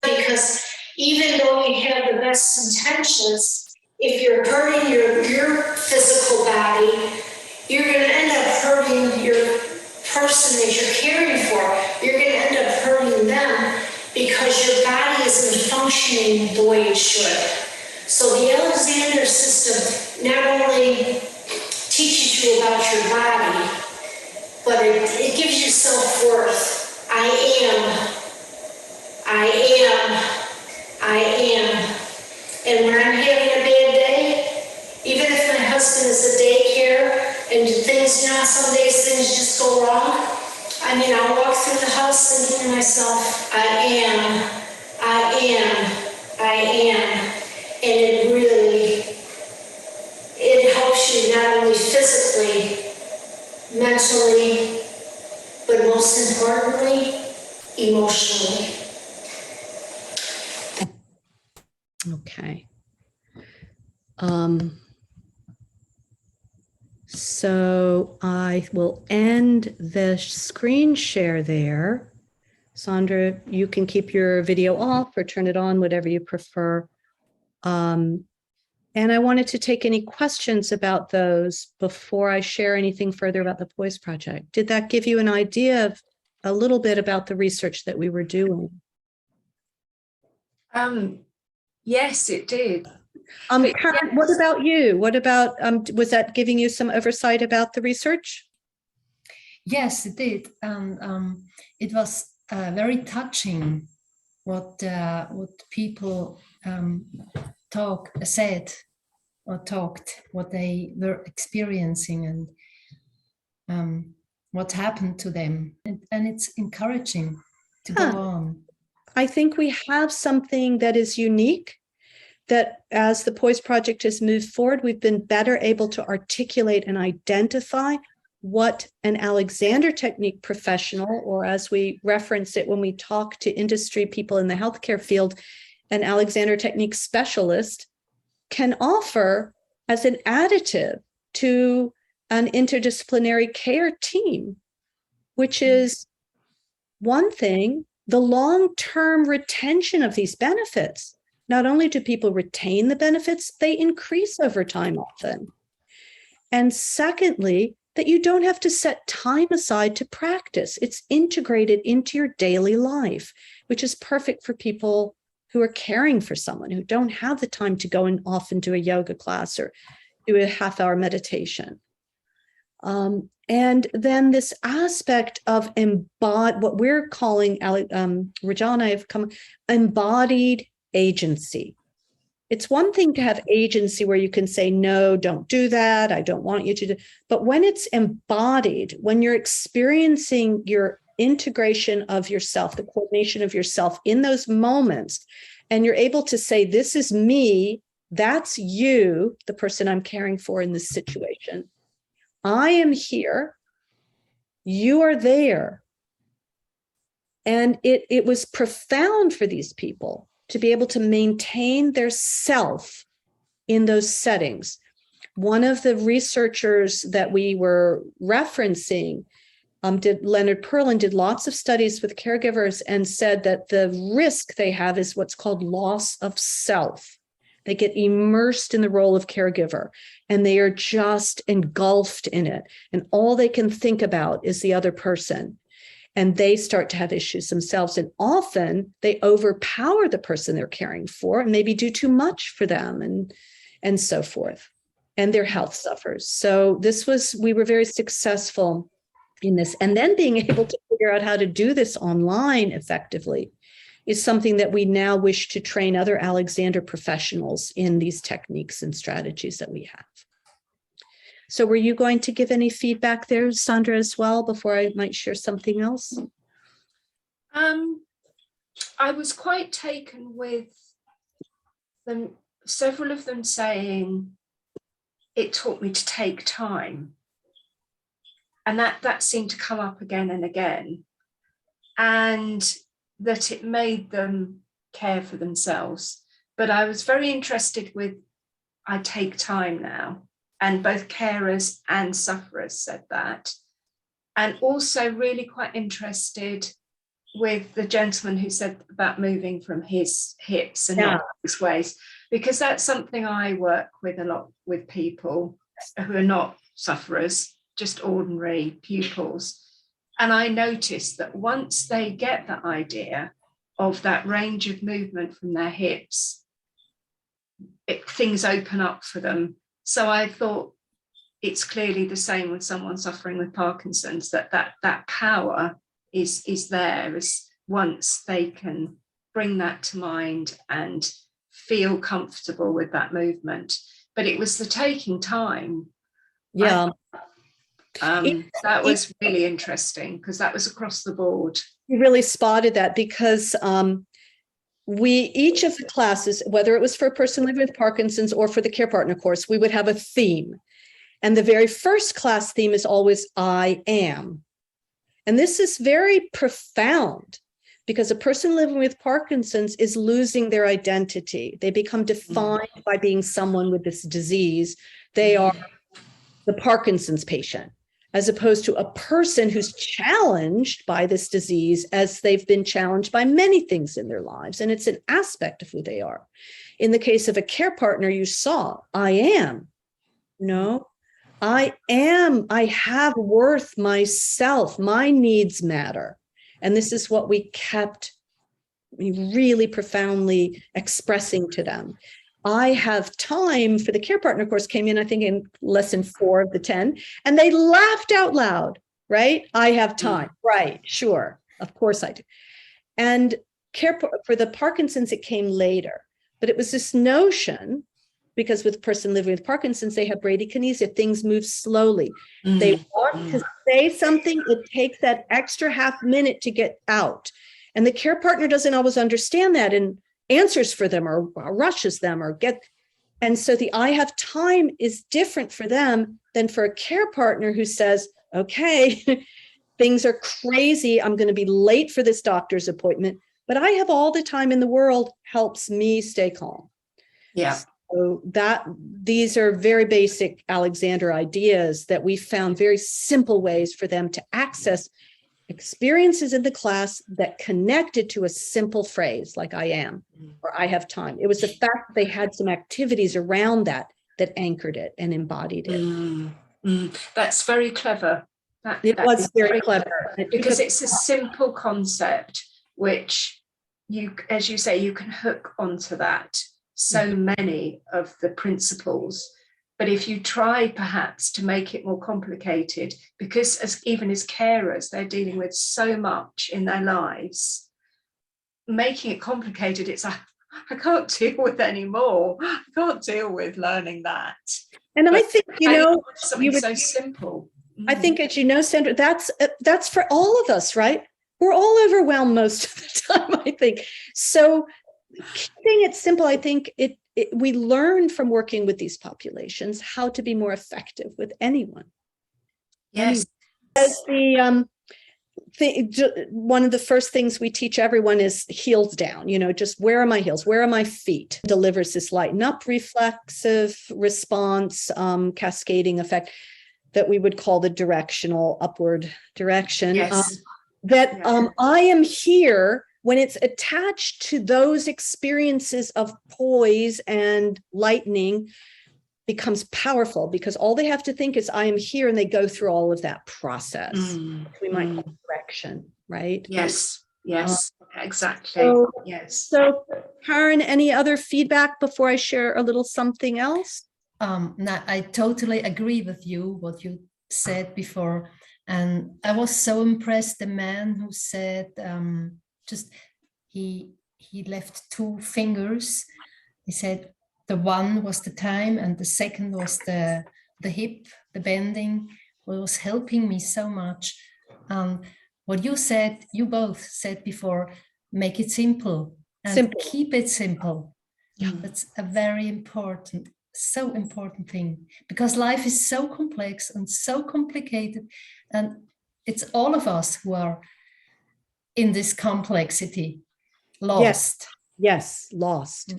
Because even though you have the best intentions, if you're hurting your physical body, you're going to end up hurting your person that you're caring for. You're going to end up hurting them because your body isn't functioning the way it should. So the Alexander system not only teaches you about your body, but it gives you self-worth. I am. And when I'm having a bad day, even if my husband is at daycare and things, some days things just go wrong, I'll walk through the house thinking to myself, I am. And it helps you not only physically, mentally, but most importantly, emotionally. Okay. So I will end the screen share there. Sandra, you can keep your video off or turn it on, whatever you prefer. And I wanted to take any questions about those before I share anything further about the Poise Project. Did that give you an idea of a little bit about the research that we were doing? Yes, it did. Karen, what about you? What about, was that giving you some oversight about the research? Yes, it did. It was very touching what people said or talked, what they were experiencing and what happened to them. And it's encouraging to go on. I think we have something that is unique, that as the Poise Project has moved forward, we've been better able to articulate and identify what an Alexander Technique professional, or as we reference it when we talk to industry people in the healthcare field, an Alexander Technique specialist can offer as an additive to an interdisciplinary care team, which is one thing. The long-term retention of these benefits. Not only do people retain the benefits, they increase over time often. And secondly, that you don't have to set time aside to practice. It's integrated into your daily life, which is perfect for people who are caring for someone, who don't have the time to go and often do a yoga class or do a half-hour meditation. And then this aspect of what we're calling, Regina, I've come, embodied agency. It's one thing to have agency where you can say, no, don't do that. I don't want you to do. But when it's embodied, when you're experiencing your integration of yourself, the coordination of yourself in those moments, and you're able to say, this is me, that's you, the person I'm caring for in this situation. I am here, you are there. And it was profound for these people to be able to maintain their self in those settings. One of the researchers that we were referencing, Leonard Perlin, did lots of studies with caregivers and said that the risk they have is what's called loss of self. They get immersed in the role of caregiver and they are just engulfed in it. And all they can think about is the other person. And they start to have issues themselves. And often they overpower the person they're caring for and maybe do too much for them and so forth. And their health suffers. So we were very successful in this. And then being able to figure out how to do this online effectively is something that we now wish to train other Alexander professionals in these techniques and strategies that we have. So were you going to give any feedback there, Sandra, as well, before I might share something else? I was quite taken with them, several of them saying it taught me to take time. And that seemed to come up again and again. And that it made them care for themselves. But I was very interested with, I take time now. And both carers and sufferers said that. And also really quite interested with the gentleman who said about moving from his hips and not his waist, because that's something I work with a lot with people who are not sufferers, just ordinary pupils. And I noticed that once they get the idea of that range of movement from their hips, things open up for them. So I thought it's clearly the same with someone suffering with Parkinson's, that power is there as once they can bring that to mind and feel comfortable with that movement. But it was the taking time. Yeah. That was really interesting because that was across the board. You really spotted that because each of the classes, whether it was for a person living with Parkinson's or for the care partner course, we would have a theme. And the very first class theme is always I am. And this is very profound because a person living with Parkinson's is losing their identity. They become defined by being someone with this disease. They are the Parkinson's patient, as opposed to a person who's challenged by this disease as they've been challenged by many things in their lives. And it's an aspect of who they are. In the case of a care partner, you saw, I am, I am, I have worth myself, my needs matter. And this is what we kept really profoundly expressing to them. I have time for the care partner course came in, I think in lesson 4 of the 10, and they laughed out loud, right? I have time, right, sure, of course I do. And care for the Parkinson's, it came later, but it was this notion, because with a person living with Parkinson's, they have bradykinesia, things move slowly. They want to say something, it takes that extra half minute to get out. And the care partner doesn't always understand that and answers for them or rushes them and so the I have time is different for them than for a care partner who says, okay, things are crazy, I'm going to be late for this doctor's appointment, but I have all the time in the world, helps me stay calm. Yeah. So these are very basic Alexander ideas that we found very simple ways for them to access experiences in the class that connected to a simple phrase like I am or I have time. It was the fact that they had some activities around that anchored it and embodied it. That's very clever. It was very clever. Because it's a simple concept, which you, as you say, you can hook onto that. So many of the principles. But if you try perhaps to make it more complicated, because even as carers, they're dealing with so much in their lives, making it complicated, it's like, I can't deal with anymore. I can't deal with learning that. And I think, something so simple. I think, as you know, Sandra, that's for all of us, right? We're all overwhelmed most of the time, I think. So keeping it simple, I think we learn from working with these populations how to be more effective with anyone. Yes. As one of the first things we teach everyone is heels down, just where are my heels? Where are my feet? Delivers this lighten up reflexive response, cascading effect that we would call the directional upward direction. Yes. I am here. When it's attached to those experiences of poise and lightning, becomes powerful because all they have to think is I am here, and they go through all of that process. We might call direction, right? Yes, exactly. So Karen, any other feedback before I share a little something else? No, I totally agree with you, what you said before. And I was so impressed, the man who said, he left 2 fingers. He said the one was the time and the second was the hip, the bending, was helping me so much. What you said, you both said before, make it simple and keep it simple. Yeah. That's a very important, so important thing, because life is so complex and so complicated, and it's all of us who are in this complexity, lost. Yes, lost.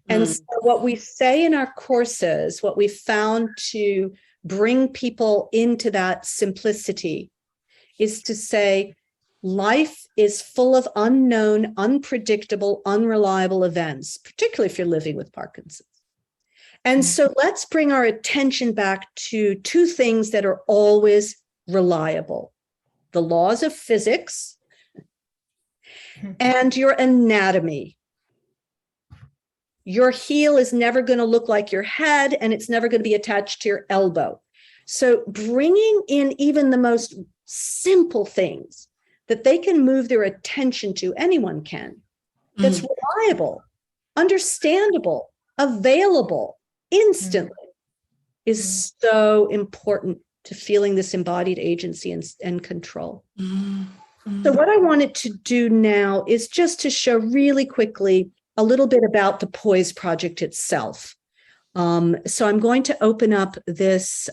And so what we say in our courses, what we found to bring people into that simplicity is to say, life is full of unknown, unpredictable, unreliable events, particularly if you're living with Parkinson's. And so let's bring our attention back to 2 things that are always reliable: the laws of physics and your anatomy. Your heel is never going to look like your head, and it's never going to be attached to your elbow. So bringing in even the most simple things that they can move their attention to, anyone can, that's reliable, understandable, available instantly, is so important to feeling this embodied agency and control. So what I wanted to do now is just to show really quickly a little bit about the Poise Project itself. So I'm going to open up this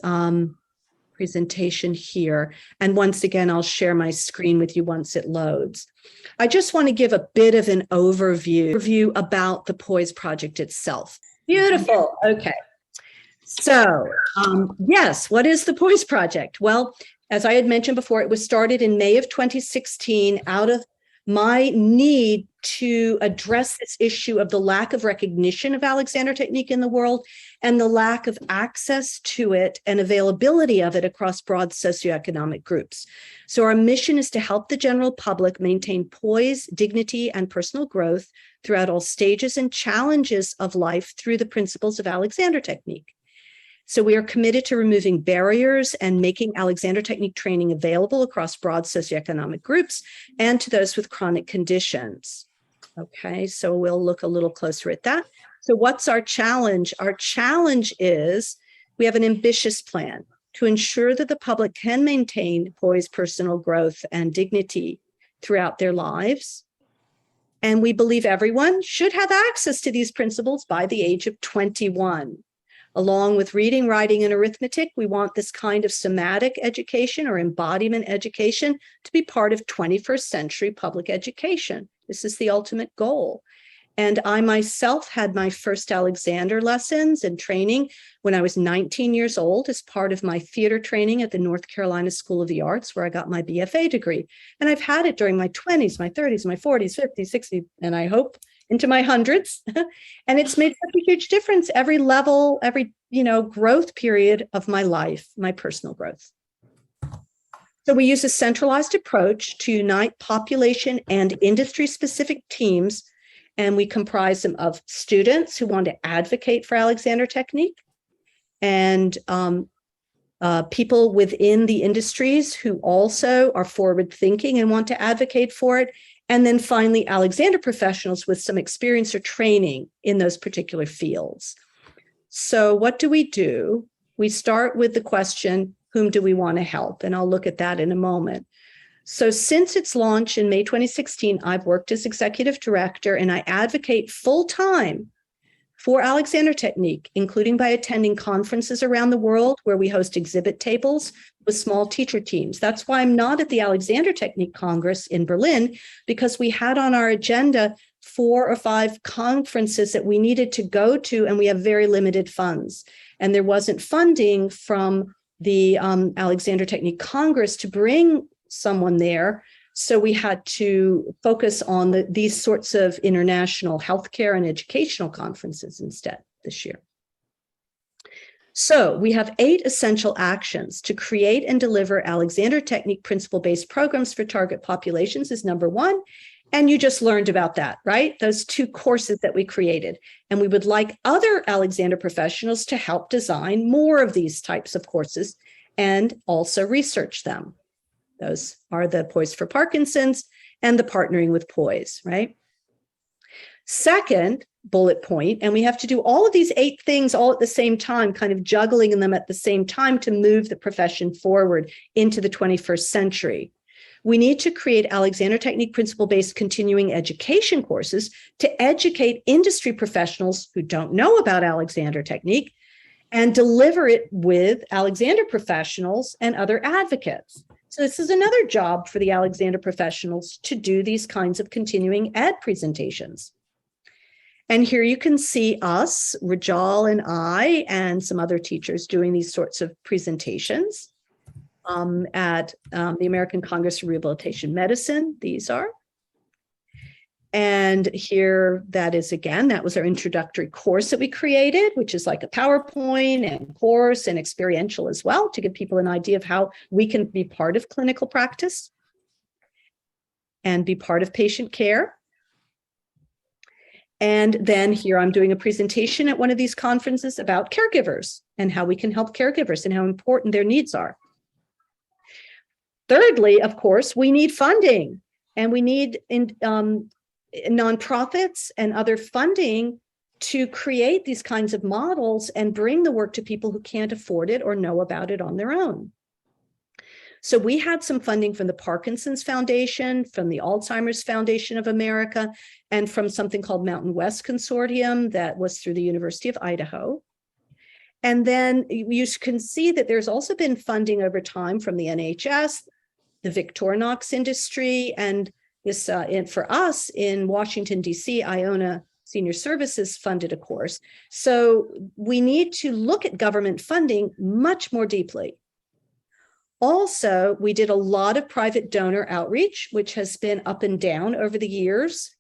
presentation here. And once again, I'll share my screen with you once it loads. I just want to give a bit of an overview about the Poise Project itself. Beautiful. Okay. So yes, what is the Poise Project? Well, as I had mentioned before, it was started in May of 2016 out of my need to address this issue of the lack of recognition of Alexander Technique in the world and the lack of access to it and availability of it across broad socioeconomic groups. So our mission is to help the general public maintain poise, dignity, and personal growth throughout all stages and challenges of life through the principles of Alexander Technique. So we are committed to removing barriers and making Alexander Technique training available across broad socioeconomic groups and to those with chronic conditions. Okay, so we'll look a little closer at that. So what's our challenge? Our challenge is we have an ambitious plan to ensure that the public can maintain poised personal growth and dignity throughout their lives. And we believe everyone should have access to these principles by the age of 21. Along with reading, writing, and arithmetic, we want this kind of somatic education or embodiment education to be part of 21st century public education. This is the ultimate goal. And I myself had my first Alexander lessons and training when I was 19 years old as part of my theater training at the North Carolina School of the Arts, where I got my BFA degree. And I've had it during my 20s, my 30s, my 40s, 50s, 60s, and I hope into my hundreds. And it's made such a huge difference every level, every, growth period of my life, my personal growth. So we use a centralized approach to unite population and industry-specific teams, and we comprise them of students who want to advocate for Alexander Technique and people within the industries who also are forward-thinking and want to advocate for it. And then finally, Alexander professionals with some experience or training in those particular fields. So what do? We start with the question, whom do we want to help? And I'll look at that in a moment. So since its launch in May 2016, I've worked as executive director and I advocate full-time for Alexander Technique, including by attending conferences around the world where we host exhibit tables with small teacher teams. That's why I'm not at the Alexander Technique Congress in Berlin, because we had on our agenda 4 or 5 conferences that we needed to go to, and we have very limited funds. And there wasn't funding from the Alexander Technique Congress to bring someone there. So we had to focus on these sorts of international healthcare and educational conferences instead this year. So we have 8 essential actions to create and deliver Alexander Technique principle-based programs for target populations is number 1. And you just learned about that, right? Those 2 courses that we created. And we would like other Alexander professionals to help design more of these types of courses and also research them. Those are the Poise for Parkinson's and the Partnering with Poise, right? Second bullet point, and we have to do all of these 8 things all at the same time, kind of juggling them at the same time to move the profession forward into the 21st century. We need to create Alexander Technique principle-based continuing education courses to educate industry professionals who don't know about Alexander Technique and deliver it with Alexander professionals and other advocates. So this is another job for the Alexander professionals to do these kinds of continuing ed presentations. And here you can see us, Rajal and I, and some other teachers doing these sorts of presentations at the American Congress of Rehabilitation Medicine. These are. And here, that is again, that was our introductory course that we created, which is like a PowerPoint and course and experiential as well, to give people an idea of how we can be part of clinical practice and be part of patient care. And then here I'm doing a presentation at one of these conferences about caregivers and how we can help caregivers and how important their needs are. Thirdly, of course, we need funding, and we need nonprofits and other funding to create these kinds of models and bring the work to people who can't afford it or know about it on their own. So we had some funding from the Parkinson's Foundation, from the Alzheimer's Foundation of America, and from something called Mountain West Consortium that was through the University of Idaho. And then you can see that there's also been funding over time from the NHS, the Victorinox industry, and this, and for us in Washington, D.C., Iona Senior Services funded a course. So we need to look at government funding much more deeply. Also, we did a lot of private donor outreach, which has been up and down over the years.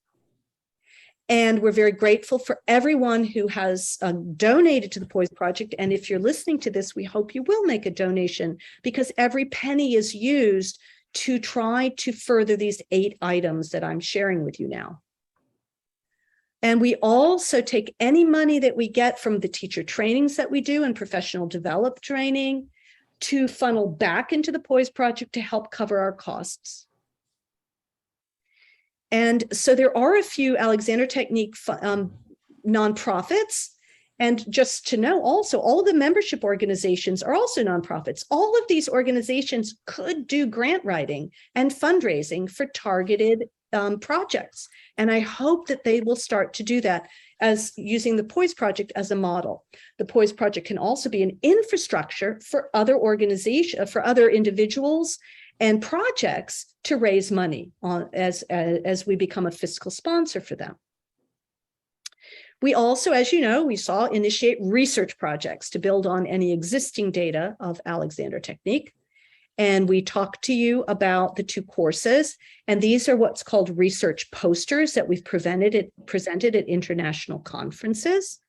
And we're very grateful for everyone who has donated to the Poise Project. And if you're listening to this, we hope you will make a donation, because every penny is used to try to further these 8 items that I'm sharing with you now. And we also take any money that we get from the teacher trainings that we do and professional development training to funnel back into the Poise Project to help cover our costs. And so there are a few Alexander Technique nonprofits. And just to know also, all of the membership organizations are also nonprofits. All of these organizations could do grant writing and fundraising for targeted projects. And I hope that they will start to do that as using the Poise Project as a model. The Poise Project can also be an infrastructure for other organizations, for other individuals and projects to raise money on as we become a fiscal sponsor for them. We also, as you know, we saw initiate research projects to build on any existing data of Alexander Technique. And we talked to you about the 2 courses, and these are what's called research posters that we've presented at international conferences.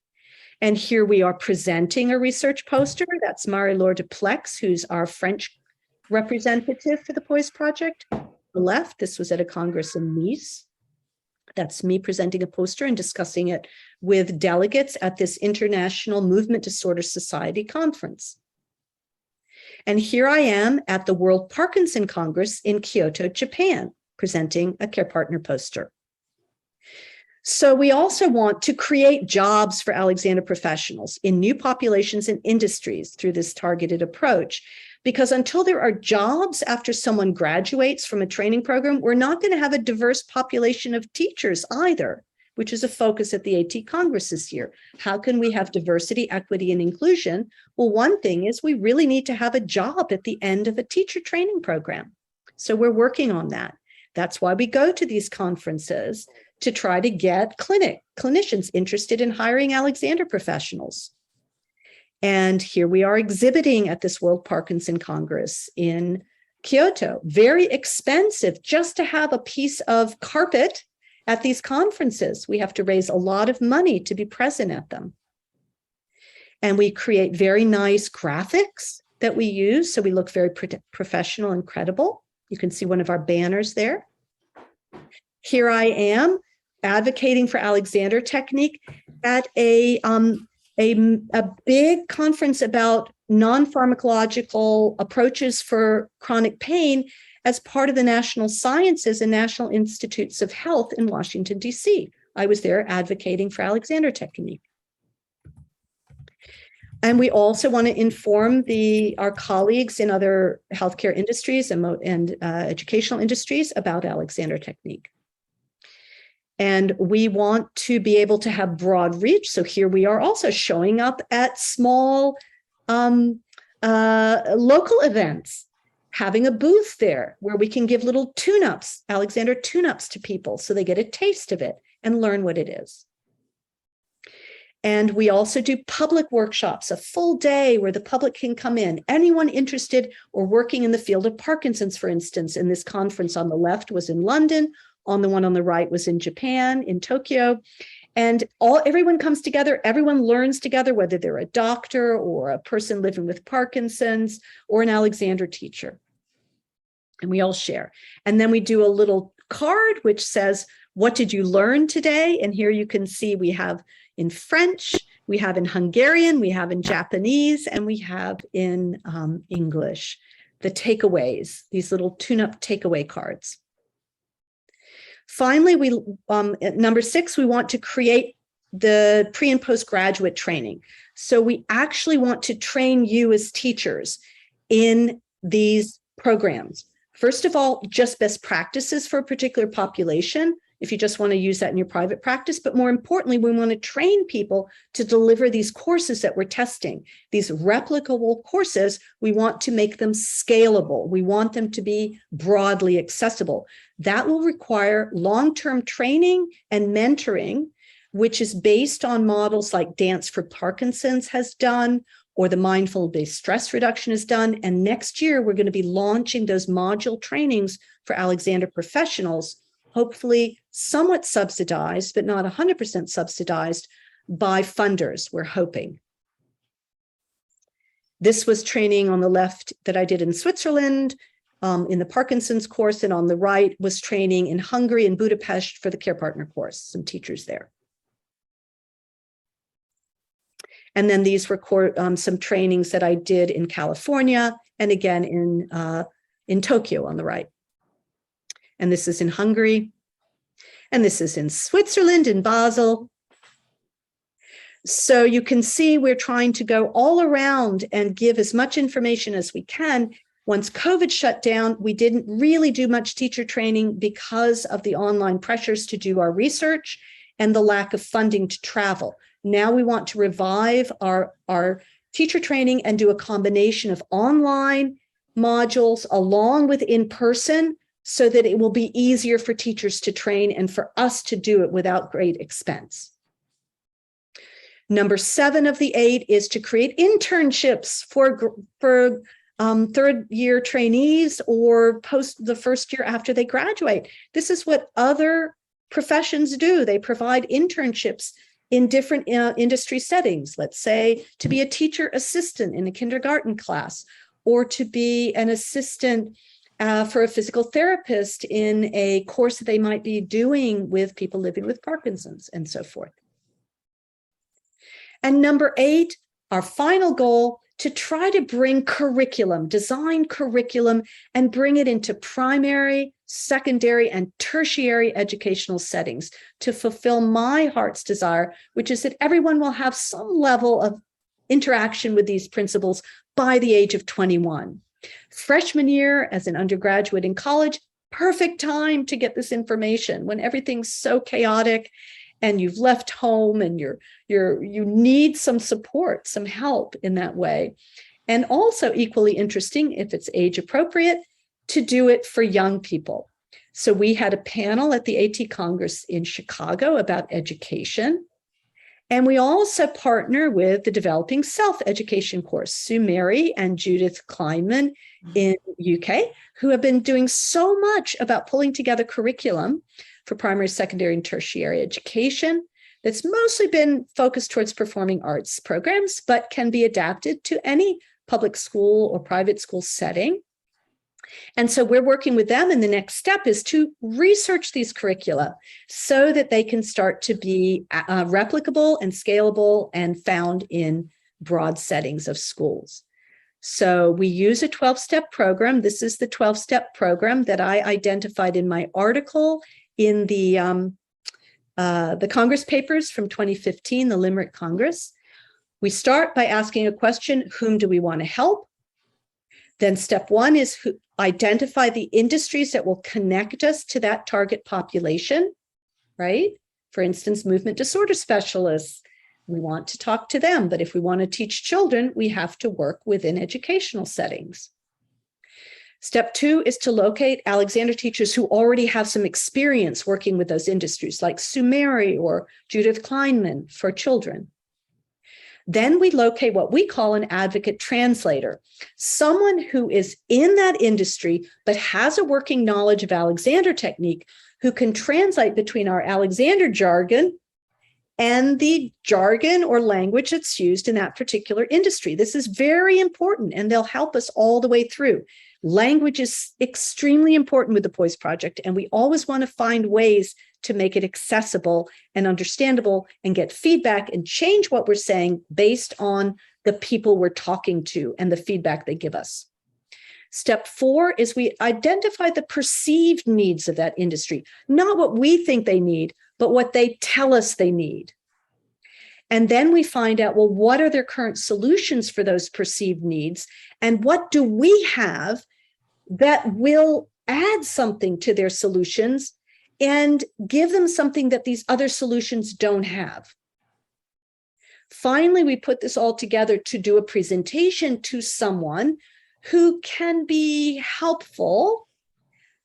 And here we are presenting a research poster. That's Marie-Laure Duplex, who's our French representative for the Poise Project. On the left, this was at a congress in Nice. That's me presenting a poster and discussing it with delegates at this International Movement Disorder Society conference. And here I am at the World Parkinson Congress in Kyoto, Japan, presenting a Care Partner poster. So we also want to create jobs for Alexander professionals in new populations and industries through this targeted approach. Because until there are jobs after someone graduates from a training program, we're not going to have a diverse population of teachers either, which is a focus at the AT Congress this year. How can we have diversity, equity, and inclusion? Well, one thing is we really need to have a job at the end of a teacher training program. So we're working on that. That's why we go to these conferences, to try to get clinicians interested in hiring Alexander professionals. And here we are exhibiting at this World Parkinson Congress in Kyoto. Very expensive just to have a piece of carpet at these conferences. We have to raise a lot of money to be present at them. And we create very nice graphics that we use, so we look very professional and credible. You can see one of our banners there. Here I am advocating for Alexander Technique at a big conference about non-pharmacological approaches for chronic pain as part of the National Sciences and National Institutes of Health in Washington, D.C. I was there advocating for Alexander technique. And we also want to inform our colleagues in other healthcare industries and educational industries about Alexander technique. And we want to be able to have broad reach. So here we are also showing up at small local events, having a booth there where we can give little tune-ups, Alexander tune-ups to people so they get a taste of it and learn what it is. And we also do public workshops, a full day where the public can come in. Anyone interested or working in the field of Parkinson's, for instance, in this conference on the left was in London, on the one on the right was in Japan, in Tokyo. And everyone comes together, everyone learns together, whether they're a doctor or a person living with Parkinson's or an Alexander teacher. And we all share. And then we do a little card which says, what did you learn today? And here you can see we have in French, we have in Hungarian, we have in Japanese, and we have in English, the takeaways, these little tune-up takeaway cards. Finally, number 6, we want to create the pre and postgraduate training. So we actually want to train you as teachers in these programs. First of all, just best practices for a particular population, if you just want to use that in your private practice. But more importantly, we want to train people to deliver these courses that we're testing. These replicable courses, we want to make them scalable. We want them to be broadly accessible. That will require long-term training and mentoring, which is based on models like Dance for Parkinson's has done, or the mindful-based stress reduction has done. And next year, we're going to be launching those module trainings for Alexander professionals, hopefully somewhat subsidized, but not 100% subsidized by funders, we're hoping. This was training on the left that I did in Switzerland in the Parkinson's course, and on the right was training in Hungary and Budapest for the Care Partner course, some teachers there. And then these were some trainings that I did in California and again in Tokyo on the right. And this is in Hungary. And this is in Switzerland, in Basel. So you can see we're trying to go all around and give as much information as we can. Once COVID shut down, we didn't really do much teacher training because of the online pressures to do our research and the lack of funding to travel. Now we want to revive our teacher training and do a combination of online modules along with in-person, so that it will be easier for teachers to train and for us to do it without great expense. Number 7 of the 8 is to create internships for third-year trainees or post the first year after they graduate. This is what other professions do. They provide internships in different industry settings. Let's say to be a teacher assistant in a kindergarten class, or to be an assistant for a physical therapist in a course that they might be doing with people living with Parkinson's and so forth. And number 8, our final goal, to try to bring curriculum, design curriculum, and bring it into primary, secondary, and tertiary educational settings to fulfill my heart's desire, which is that everyone will have some level of interaction with these principles by the age of 21. Freshman year as an undergraduate in college, perfect time to get this information when everything's so chaotic and you've left home and you need some support, some help in that way. And also equally interesting, if it's age appropriate, to do it for young people. So we had a panel at the AT Congress in Chicago about education. And we also partner with the Developing Self-Education course, Sue Mary and Judith Kleinman in UK, who have been doing so much about pulling together curriculum for primary, secondary, and tertiary education that's mostly been focused towards performing arts programs, but can be adapted to any public school or private school setting. And so we're working with them, and the next step is to research these curricula so that they can start to be replicable and scalable and found in broad settings of schools. So we use a 12-step program. This is the 12-step program that I identified in my article in the the Congress papers from 2015, the Limerick Congress. We start by asking a question, whom do we want to help? Then step one is identify the industries that will connect us to that target population, right? For instance, movement disorder specialists, we want to talk to them, but if we want to teach children, we have to work within educational settings. Step two is to locate Alexander teachers who already have some experience working with those industries, like Sue Mary or Judith Kleinman for children. Then we locate what we call an advocate translator, someone who is in that industry, but has a working knowledge of Alexander technique, who can translate between our Alexander jargon and the jargon or language that's used in that particular industry. This is very important, and they'll help us all the way through. Language is extremely important with the Poise Project, and we always want to find ways to make it accessible and understandable and get feedback and change what we're saying based on the people we're talking to and the feedback they give us. Step four is we identify the perceived needs of that industry, not what we think they need, but what they tell us they need. And then we find out, well, what are their current solutions for those perceived needs? And what do we have that will add something to their solutions and give them something that these other solutions don't have? Finally, we put this all together to do a presentation to someone who can be helpful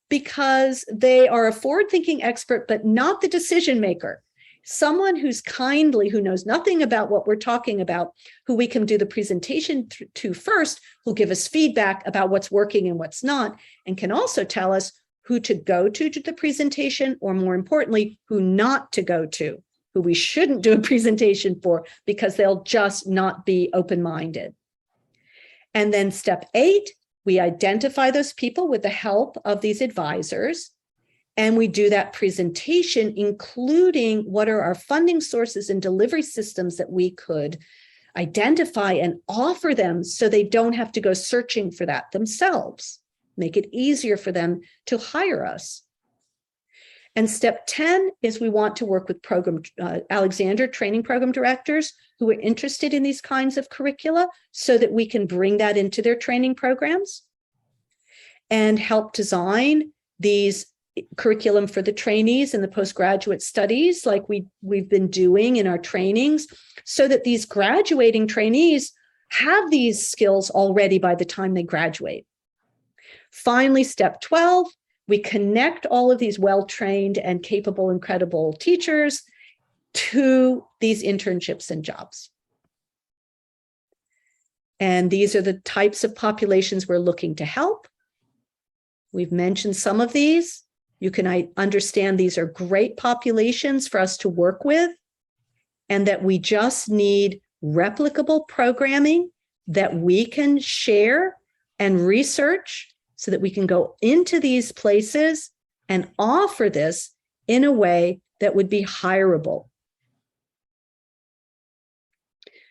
because they are a forward-thinking expert, but not the decision maker. Someone who's kindly, who knows nothing about what we're talking about, who we can do the presentation to first, who'll give us feedback about what's working and what's not, and can also tell us who to go to the presentation, or more importantly, who not to go to, who we shouldn't do a presentation for because they'll just not be open-minded. And then step 8, we identify those people with the help of these advisors, and we do that presentation, including what are our funding sources and delivery systems that we could identify and offer them so they don't have to go searching for that themselves. Make it easier for them to hire us. And step 10 is we want to work with Alexander training program directors who are interested in these kinds of curricula so that we can bring that into their training programs and help design these curriculum for the trainees and the postgraduate studies like we've been doing in our trainings, so that these graduating trainees have these skills already by the time they graduate. Finally, step 12, we connect all of these well-trained and capable and credible teachers to these internships and jobs. And these are the types of populations we're looking to help. We've mentioned some of these. You can understand these are great populations for us to work with, and that we just need replicable programming that we can share and research so that we can go into these places and offer this in a way that would be hireable.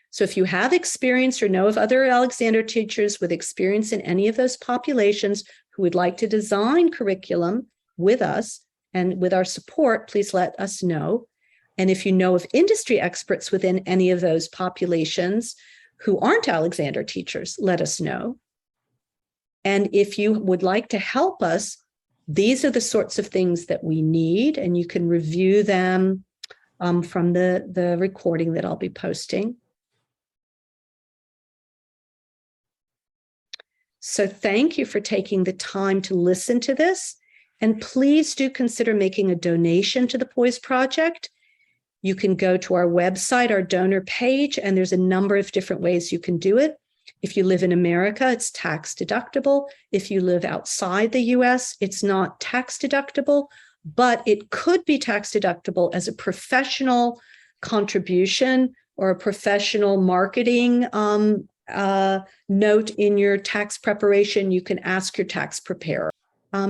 So if you have experience or know of other Alexander teachers with experience in any of those populations who would like to design curriculum with us and with our support, please let us know. And if you know of industry experts within any of those populations who aren't Alexander teachers, let us know. And if you would like to help us, these are the sorts of things that we need, and you can review them from the recording that I'll be posting. So thank you for taking the time to listen to this. And please do consider making a donation to the Poise Project. You can go to our website, our donor page, and there's a number of different ways you can do it. If you live in America, it's tax deductible. If you live outside the US, it's not tax deductible, but it could be tax deductible as a professional contribution or a professional marketing note in your tax preparation. You can ask your tax preparer.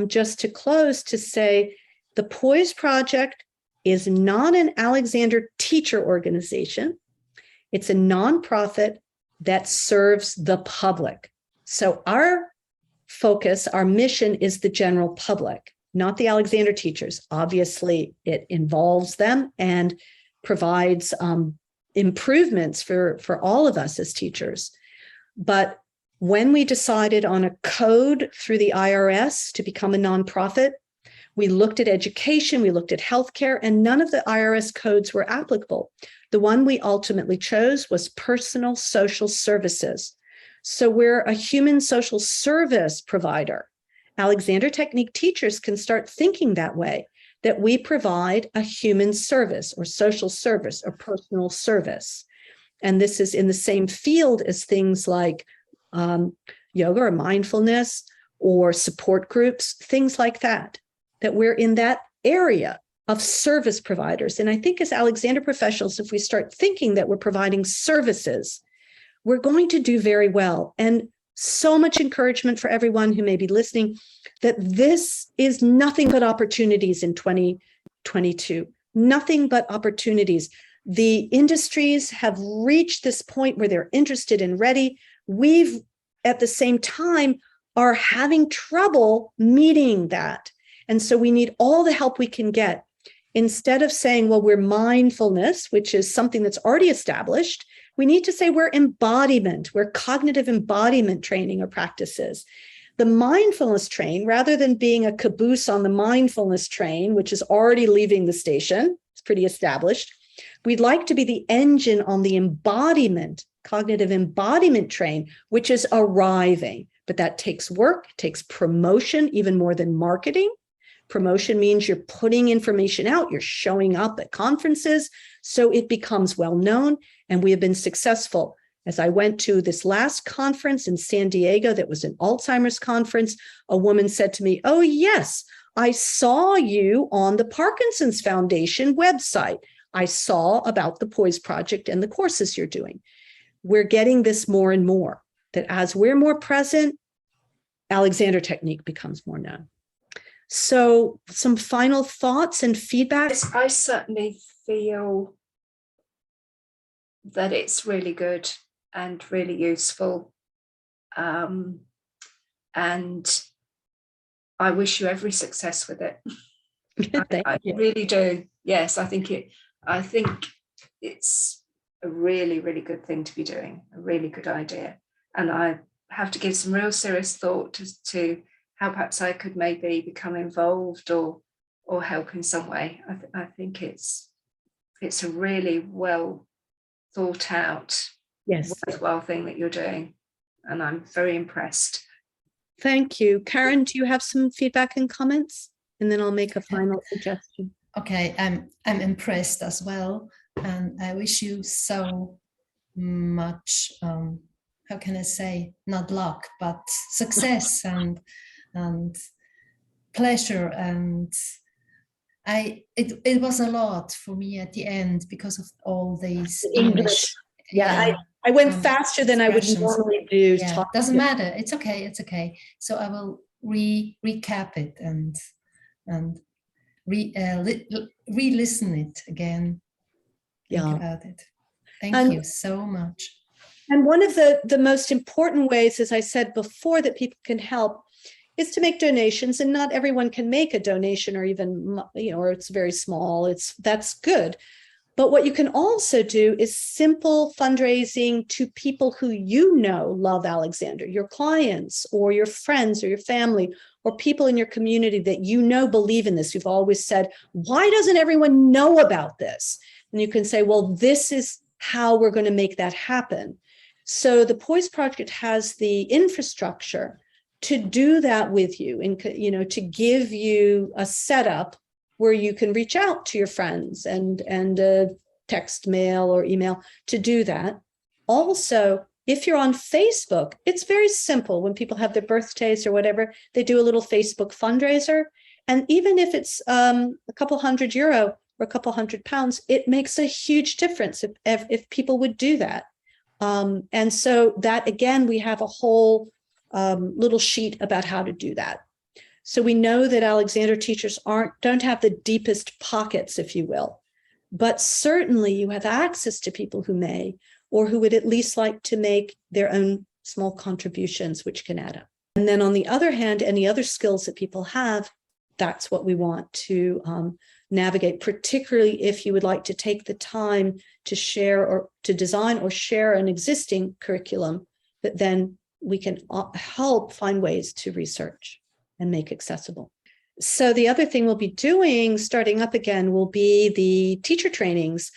Just to close, to say the Poise Project is not an Alexander teacher organization. It's a nonprofit that serves the public. So our focus, our mission is the general public. not the Alexander teachers. Obviously, it involves them and provides improvements for all of us as teachers. But when we decided on a code through the IRS to become a nonprofit, we looked at education, we looked at healthcare, and none of the IRS codes were applicable. The one we ultimately chose was personal social services. So we're a human social service provider. Alexander Technique teachers can start thinking that way, that we provide a human service or social service or personal service. And this is in the same field as things like yoga or mindfulness or support groups, things like that, that we're in that area of service providers. And I think as Alexander professionals, if we start thinking that we're providing services, we're going to do very well. And so much encouragement for everyone who may be listening that this is nothing but opportunities in 2022, nothing but opportunities. The industries have reached this point where they're interested and ready. We've, at the same time, are having trouble meeting that. And so we need all the help we can get. Instead of saying, well, we're mindfulness, which is something that's already established, we need to say we're embodiment, we're cognitive embodiment training or practices. The mindfulness train, rather than being a caboose on the mindfulness train, which is already leaving the station, it's pretty established, we'd like to be the engine on the embodiment, cognitive embodiment train, which is arriving. But that takes work, takes promotion, even more than marketing. Promotion means you're putting information out, you're showing up at conferences, so it becomes well known, and we have been successful. As I went to this last conference in San Diego that was an Alzheimer's conference, a woman said to me, oh yes, I saw you on the Parkinson's Foundation website. I saw about the Poise Project and the courses you're doing. We're getting this more and more, that as we're more present, Alexander Technique becomes more known. So some final thoughts and feedback? I certainly feel that it's really good and really useful. And I wish you every success with it. I really do. Yes, I think it's a really, really good thing to be doing, a really good idea. And I have to give some real serious thought to how perhaps I could maybe become involved or help in some way. I think it's a really well thought out, worthwhile thing that you're doing, and I'm very impressed. Thank you. Karen, do you have some feedback and comments? And then I'll make a final suggestion. Okay, I'm impressed as well, and I wish you so much, how can I say, not luck, but success and pleasure. And it was a lot for me at the end because of all these English. Yeah, I went faster than I would normally do. Yeah, doesn't matter. It's okay. It's okay. So I will recap it and re-listen it again. Think about it. Thank you so much. And one of the most important ways, as I said before, that people can help is to make donations. And not everyone can make a donation, or even, or it's very small. That's good. But what you can also do is simple fundraising to people who love Alexander, your clients or your friends or your family or people in your community that believe in this. You've always said, why doesn't everyone know about this? And you can say, well, this is how we're going to make that happen. So the Poise Project has the infrastructure to do that with you and, to give you a setup where you can reach out to your friends and text, mail, or email to do that. Also, if you're on Facebook, it's very simple. When people have their birthdays or whatever, they do a little Facebook fundraiser. And even if it's a couple €100 or a couple £100, it makes a huge difference if people would do that. And so that, again, we have a whole little sheet about how to do that. So we know that Alexander teachers don't have the deepest pockets, if you will, but certainly you have access to people who may, or who would at least like to make their own small contributions, which can add up. And then on the other hand, any other skills that people have, that's what we want to navigate, particularly if you would like to take the time to share or to design or share an existing curriculum that then we can help find ways to research and make accessible. So the other thing we'll be doing, starting up again, will be the teacher trainings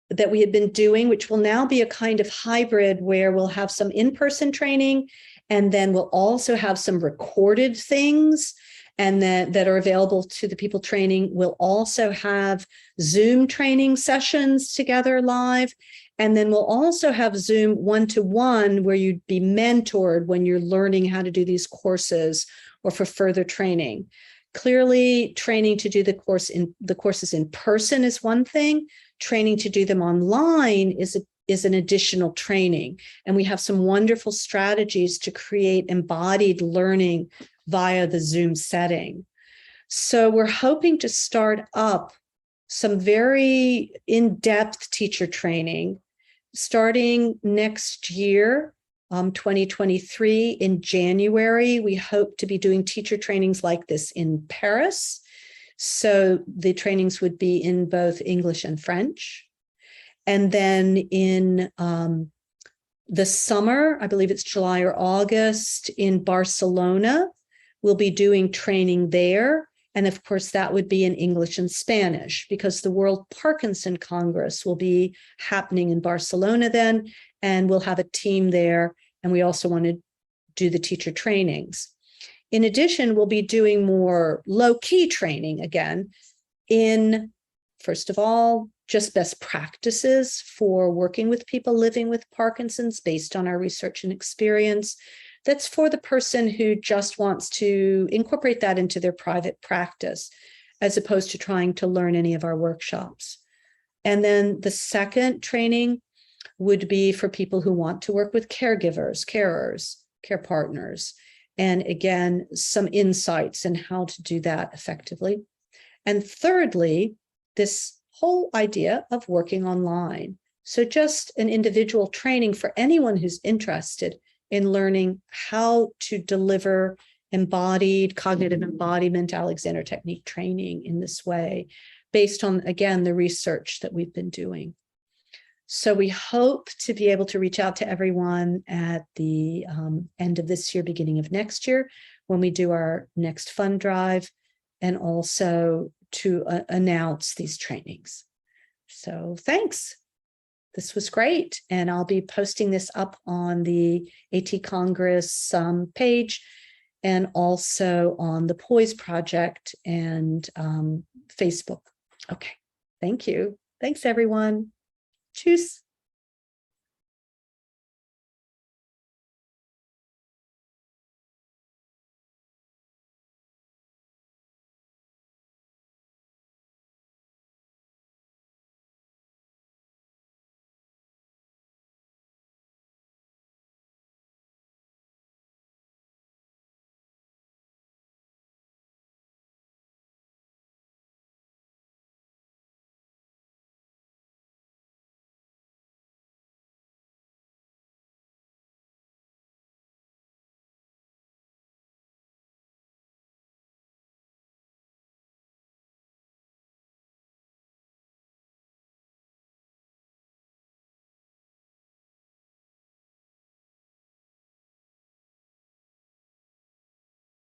that we had been doing, which will now be a kind of hybrid where we'll have some in-person training, and then we'll also have some recorded things and that are available to the people training. We'll also have Zoom training sessions together live. And then we'll also have Zoom one-to-one where you'd be mentored when you're learning how to do these courses or for further training. Clearly, training to do the courses in person is one thing. Training to do them online is an additional training. And we have some wonderful strategies to create embodied learning via the Zoom setting. So we're hoping to start up some very in-depth teacher training starting next year, 2023 in January. We hope to be doing teacher trainings like this in Paris. So the trainings would be in both English and French. And then in the summer, I believe it's July or August, in Barcelona, we'll be doing training there. And of course, that would be in English and Spanish, because the World Parkinson Congress will be happening in Barcelona then, and we'll have a team there. And we also want to do the teacher trainings. In addition, we'll be doing more low-key training again in, first of all, just best practices for working with people living with Parkinson's based on our research and experience. That's for the person who just wants to incorporate that into their private practice, as opposed to trying to learn any of our workshops. And then the second training would be for people who want to work with caregivers, carers, care partners. And again, some insights in how to do that effectively. And thirdly, this whole idea of working online. So just an individual training for anyone who's interested in learning how to deliver embodied cognitive embodiment Alexander technique training in this way, based on, again, the research that we've been doing. So we hope to be able to reach out to everyone at the end of this year, beginning of next year, when we do our next fund drive, and also to announce these trainings. So thanks. This was great. And I'll be posting this up on the AT Congress page, and also on the Poise Project and Facebook. Okay, thank you. Thanks, everyone. Tschüss.